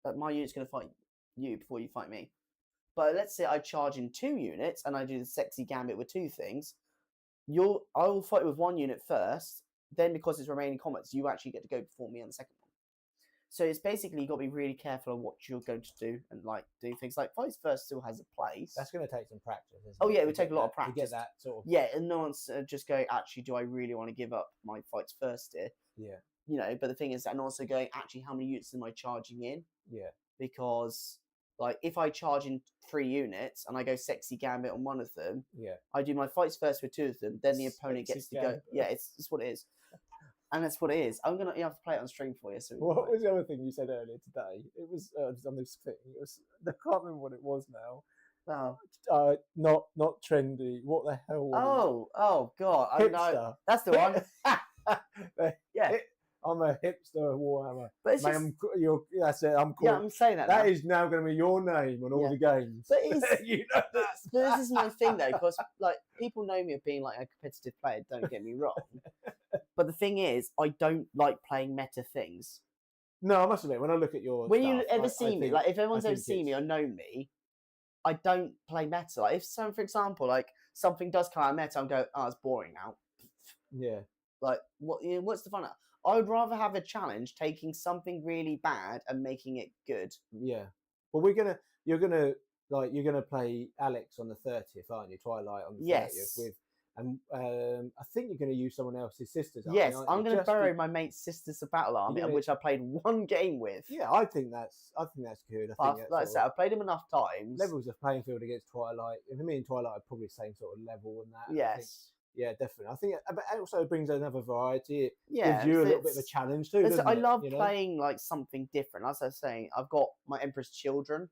But my unit's going to fight you before you fight me. But let's say I charge in 2 units and I do the Sexy Gambit with 2 things. I will fight with 1 unit first. Then, because it's remaining combats, you actually get to go before me on the second one. So it's basically you've got to be really careful on what you're going to do and like do things like fights first still has a place. That's going to take some practice. It would take a lot of practice. To get that sort of. Yeah, and no one's just going, actually, do I really want to give up my fights first here? Yeah. You know, but the thing is, and also going, actually, how many units am I charging in? Yeah. Because, like, if I charge in 3 units and I go Sexy Gambit on 1 of them, I do my fights first with 2 of them, then the opponent gets to go. Yeah, it's what it is. And that's what it is. I'm gonna have to play it on stream for you. So what was the other thing you said earlier today? It was on this thing. It was I can't remember what it was now. Oh. Not trendy. What the hell? Oh God! I know. That's the one. Yeah. I'm a hipster Warhammer. But it's that's it. I'm cool. Yeah, I'm saying that. That is now going to be your name on all the games. But it's, you know that. But this is my thing though, because like people know me as being like a competitive player. Don't get me wrong. But the thing is, I don't like playing meta things. No, I must admit, when I look at your when stuff, you ever see me, like if everyone's ever seen me or known me, I don't play meta. Like if for example, like something does come out of meta, I'm going, oh, it's boring now. Yeah. Like what's the fun? I would rather have a challenge taking something really bad and making it good. Yeah. Well, you're gonna play Alex on the 30th, aren't you? Twilight on the 30th with. And I think you're going to use someone else's sisters. Yes, I'm going to borrow my mate's Sisters of Battle Army, which I played 1 game with. Yeah, I think that's good. Like I said, I've played him enough times. Levels of playing field against Twilight. For me and Twilight are probably the same sort of level and that. Yes. Yeah, definitely. I think it also brings another variety. It gives you a little bit of a challenge too. I love playing like something different. As I was saying, I've got my Emperor's Children.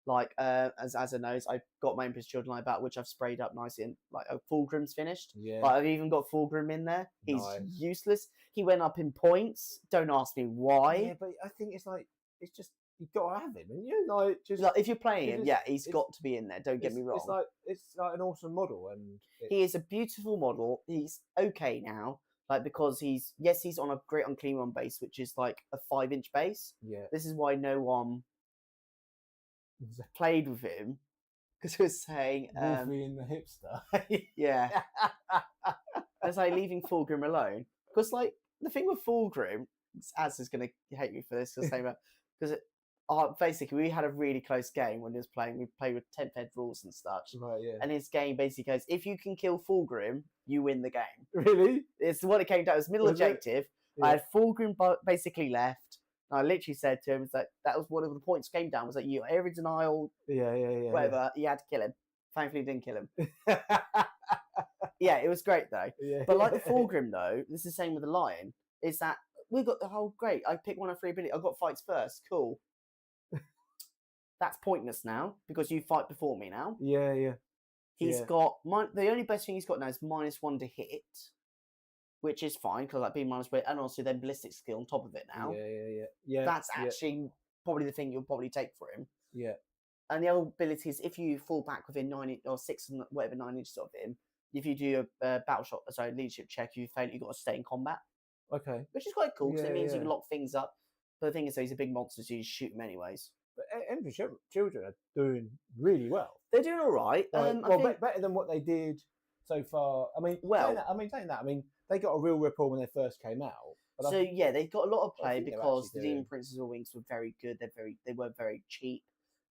Like, as I knows, I've got my Emperor's Children like that, which I've sprayed up nicely. And like, Fulgrim's finished. Yeah. Like, I've even got Fulgrim in there. He's useless. He went up in points. Don't ask me why. Yeah, but I think it's just you've got to have him, and you like just like if you're playing him, he's got to be in there. Don't get me wrong. It's like an awesome model, and he is a beautiful model. He's okay now. Like, because he's on a Great Unclean One base, which is like a 5-inch base. Yeah. This is why no one played with him, because he was saying Wolfie in the hipster. Yeah. It's like leaving Fulgrim alone, because like the thing with Fulgrim, Az is going to hate me for this because basically we had a really close game when he was playing. We played with 10th ed rules and such. Right, yeah. And his game basically goes, if you can kill Fulgrim, you win the game. Really? It's what it came down. It was middle objective. Yeah. I had Fulgrim basically left. And I literally said to him, that was one of the points came down, was that you every denial, whatever, you had to kill him. Thankfully, didn't kill him. Yeah, it was great though. Yeah. But like the Fulgrim though, this is the same with the Lion, is that we got the whole great. I picked 1 of 3 ability. I got fights first. Cool. That's pointless now because you fight before me now. Yeah, yeah. He's got the only best thing he's got now is -1 to hit, which is fine because like being -1, and also then ballistic skill on top of it now. Yeah. That's actually probably the thing you'll probably take for him. Yeah. And the other ability is if you fall back within 9 or 6 and whatever 9 inches of him, if you do a leadership check, you fail, you got to stay in combat. Okay. Which is quite cool because it means you can lock things up. But the thing is, though, he's a big monster, so you shoot him anyways. But Emperor's Children are doing really well. They're doing all right. Better than what they did so far. I mean, Well- saying that, I mean, they got a real rapport when they first came out. But So yeah, they got a lot of I play think they're because actually the Demon doing- Princes of Wings were very good. They were very cheap,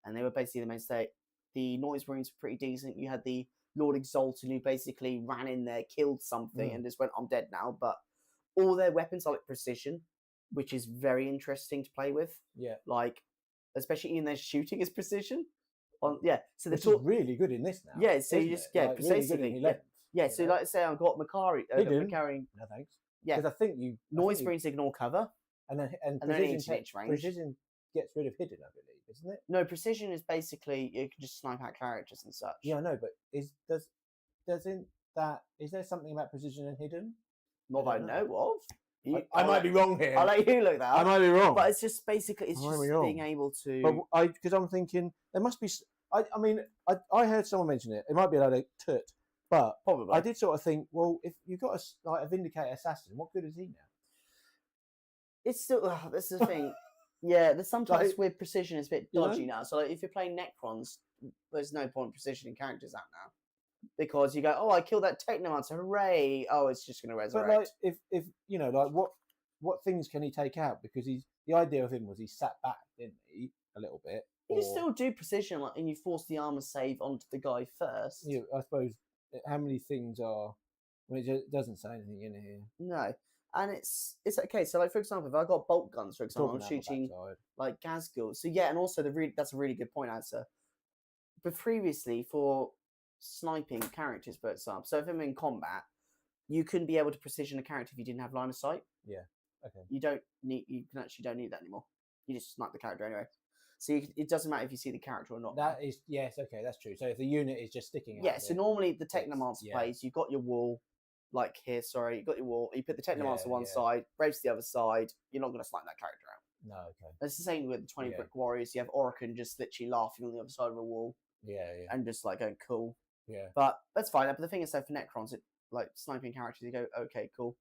and they were basically the mainstay. The Noise Marines were pretty decent. You had the Lord Exalted who basically ran in there, killed something, and just went, "I'm dead now." But all their weapons are like precision, which is very interesting to play with. Yeah, Like, especially in their shooting is precision. So they're which is really good in this now. Yeah, so you isn't just it? yeah, Like, really good precisely in yeah. 11th, Yeah, you so know? like say I've got Makari, Hidden. Makari. No thanks. Yeah, Because I think you Noise Marines ignore cover. and they're only precision 18 inch range. precision gets rid of hidden, I believe, isn't it? No, precision is basically you can just snipe out characters and such. Yeah, I know, but doesn't that is there something about precision and hidden? Not that I don't know of. I might be wrong here. I'll let you look that I up. might be wrong. But it's just basically it's I might just be wrong. being able to. But because I'm thinking there must be. I mean, I heard someone mention it. It might be like a tut, but Probably. I did sort of think, well, if you've got a Vindicator assassin, what good is he now? It's still this is the thing. Yeah, there's sometimes Like, with precision it's a bit you know? dodgy now. So like, if you're playing Necrons, there's no point precisioning characters out now. Because you go, oh, I killed that Technomancer, hooray! Oh, it's just going to resurrect. But like, if you know, like what things can he take out? Because the idea of him was he sat back, didn't he, a little bit. You still do precision, like, and you force the armor save onto the guy first. Yeah, I suppose. How many things are? I mean, it doesn't say anything in here. No, and it's okay. So, like for example, if I got bolt guns, for example, I'm Talking out my shooting backside. like Gazgul. So yeah, and also that's a really good point, answer. But previously, for sniping characters, for example, so if I'm in combat, you couldn't be able to precision a character if you didn't have line of sight. Yeah. Okay. You don't need that anymore. You just snipe the character anyway. So it doesn't matter if you see the character or not. That is yes, okay, that's true. So if the unit is just sticking out. Yeah. So normally the Technomancer yeah. plays. You've got your wall, like here. Sorry, you've got your wall. You put the Technomancer Yeah, one yeah. side, Braves the other side. You're not going to snipe that character out. No, okay. It's the same with the 20 Yeah. Brick Warriors. You have Orokin just literally laughing on the other side of a wall Yeah, yeah, and just like going cool. yeah. But that's fine. But the thing is, though, for Necrons, it like sniping characters, you go, okay, cool.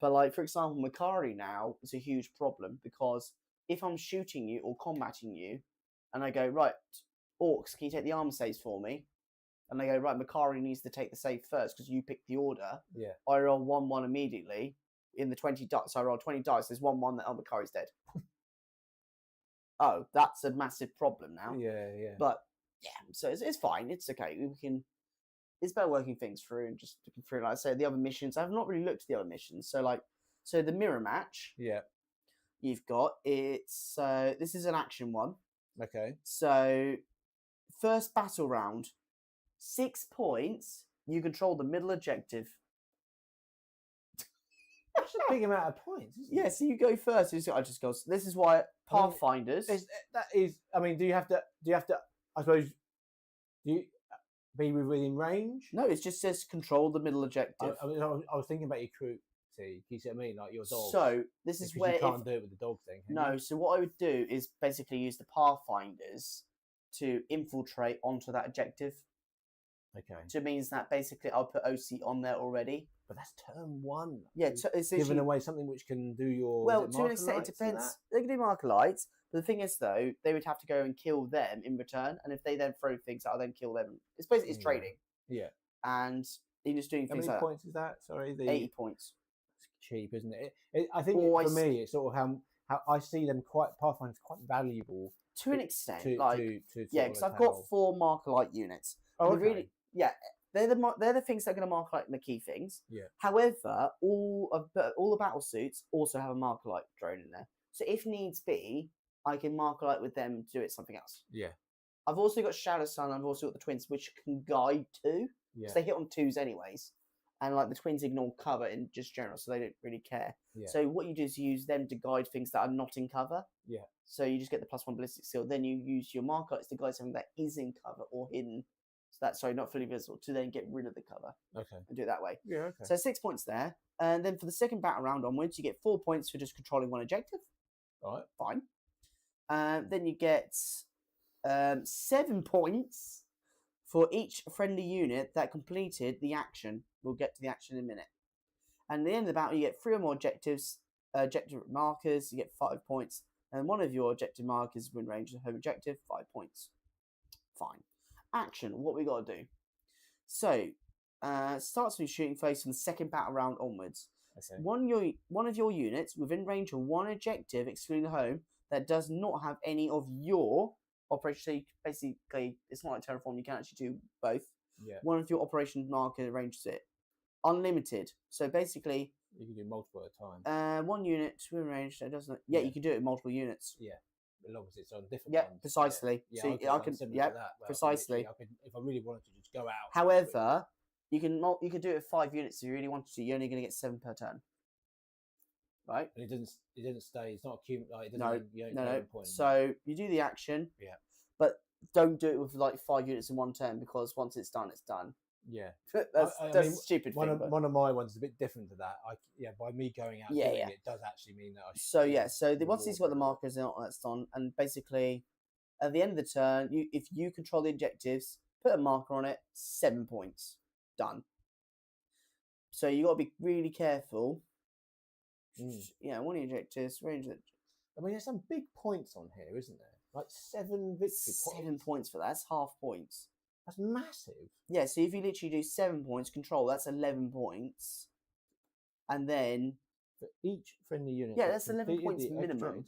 But like for example, Makari now is a huge problem because if I'm shooting you or combating you, and I go right, Orcs, can you take the armor saves for me? And they go right, Makari needs to take the save first because you picked the order. Yeah. I roll 1-1 immediately in the 20 dice. So I roll 20 dice. There's 1-1 that Makari's dead. Oh, that's a massive problem now. Yeah, yeah. But yeah, so it's fine. It's okay. We can. It's about working things through and just looking through. Like I say, the other missions. I've not really looked at the other missions. So the mirror match. Yeah. You've got it's. This is an action one. Okay. So first battle round, 6 points. You control the middle objective. That's a big amount of points, isn't Yeah, it? so you go first. I just go. This is why Pathfinders. That is. I mean, do you have to? I suppose. Do you be within range? No, it just says control the middle objective. I was thinking about your crew. See, you see what I mean? Like your dog. So this is where you can't do it with the dog thing. Can no. you? So what I would do is basically use the Pathfinders to infiltrate onto that objective. Okay. Which means that basically I'll put OC on there already. But that's turn one. Yeah, You're it's giving literally- away something which can do your. Well, is it to an extent, it Marker Lights and depends. They can do marker lights, but the thing is, though, they would have to go and kill them in return, and if they then throw things, I'll then kill them. It's basically it's Yeah. trading, Yeah. and you're just doing How things many like points is that? Sorry, that. 80 points. It's cheap, isn't it? I think Or for me, it's sort of how I see them Pathfinder's quite valuable To an extent, to like sort yeah, of because I've got how- 4 marker light units. Oh, And okay. really, yeah, they're the things that are going to mark light the key things. Yeah. However, all the battle suits also have a marker light drone in there, so if needs be, I can marker light with them to do it something else. Yeah. I've also got Shadow Sun. I've also got the twins, which can guide too. Yeah. So they hit on 2s anyways, and like the twins ignore cover in just general, so they don't really care. Yeah. So what you do is you use them to guide things that are not in cover. Yeah. So you just get the +1 ballistic skill. Then you use your marker lights to guide something that is in cover or hidden. So that's not fully visible, to then get rid of the cover Okay. and do it that way. Yeah. Okay. So 6 points there, and then for the second battle round onwards, you get 4 points for just controlling one objective. All right. Fine. Then you get 7 points for each friendly unit that completed the action. We'll get to the action in a minute. And at the end of the battle, you get 3 or more objective markers. You get 5 points, and one of your objective markers within range of the home objective, 5 points. Fine. Action. What we got to do? So Starts with shooting phase from the second battle round onwards. Okay. One of your units within range of one objective, excluding the home, that does not have any of your operations. So basically, it's not like Terraform. You can actually do both. Yeah. One of your operation marker ranges it. Unlimited. So basically, you can do multiple at a time. One unit within range that doesn't. Yeah, you can do it in multiple units. Yeah. As long as it's on different Yeah, ones. precisely. Yeah, So I can. Yeah, precisely. I could, if I really wanted to just go out. However, you can do it with 5 units if you really wanted to. You're only going to get 7 per turn. Right? And it doesn't stay. It's not accumulate. No. Point so you do the action. Yeah. But don't do it with like 5 units in one turn, because once it's done, it's done. Yeah. that's I mean, a stupid one thing. One of my ones is a bit different to that. By me going out doing it does actually mean that once he's got the markers on, that's on, and basically at the end of the turn, if you control the objectives, put a marker on it, 7 points. Done. So you got to be really careful. Yeah, one of the objectives, range. I mean, there's some big points on here, isn't there? Like 7 victory points. 7 points for that. That's half points. That's massive. Yeah, so if you literally do 7 points, control, that's 11 points. And then for each friendly unit. Yeah, that's 11 points minimum.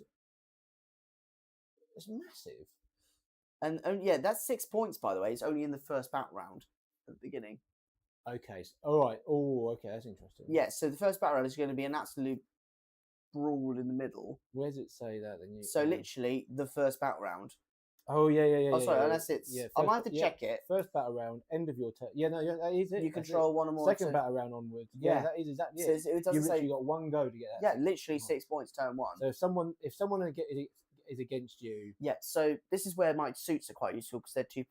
It's massive. And yeah, that's 6 points, by the way. It's only in the first battle round at the beginning. Okay. All right. Oh, okay. That's interesting. Yeah, so the first battle round is going to be an absolute brawl in the middle. Where does it say that? Then so literally the first battle round. Oh yeah. Oh, sorry, unless it's. Yeah, I might have to check it. First battle round, end of your turn. Yeah, no, that is it. You control one or more. Second battle round onwards. Yeah, that is exactly it. So it doesn't say you got one go to get that. Yeah, literally 6 points turn one. So if someone is against you. Yeah, so this is where my suits are quite useful, because they're 2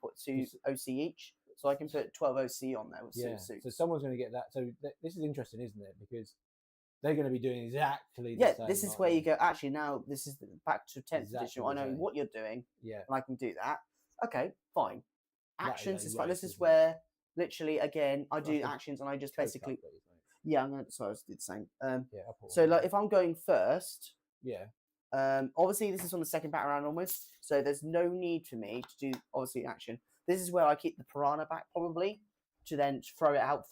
OC each. So I can put 12 OC on there with suits. So someone's going to get that. So this is interesting, isn't it? Because they're going to be doing exactly the same. Yeah, this is where you go, actually, now this is back to 10th edition. I know what you're doing. Yeah. And I can do that. Okay, fine. Actions is fine. Right, this is where, literally, again, I do actions and I just basically... Up, please, yeah, I'm going to... Sorry, I did the same. So like, if I'm going first... Yeah. Obviously, this is on the second battle round onwards, so there's no need for me to do, obviously, action. This is where I keep the piranha back, probably, to then throw it out for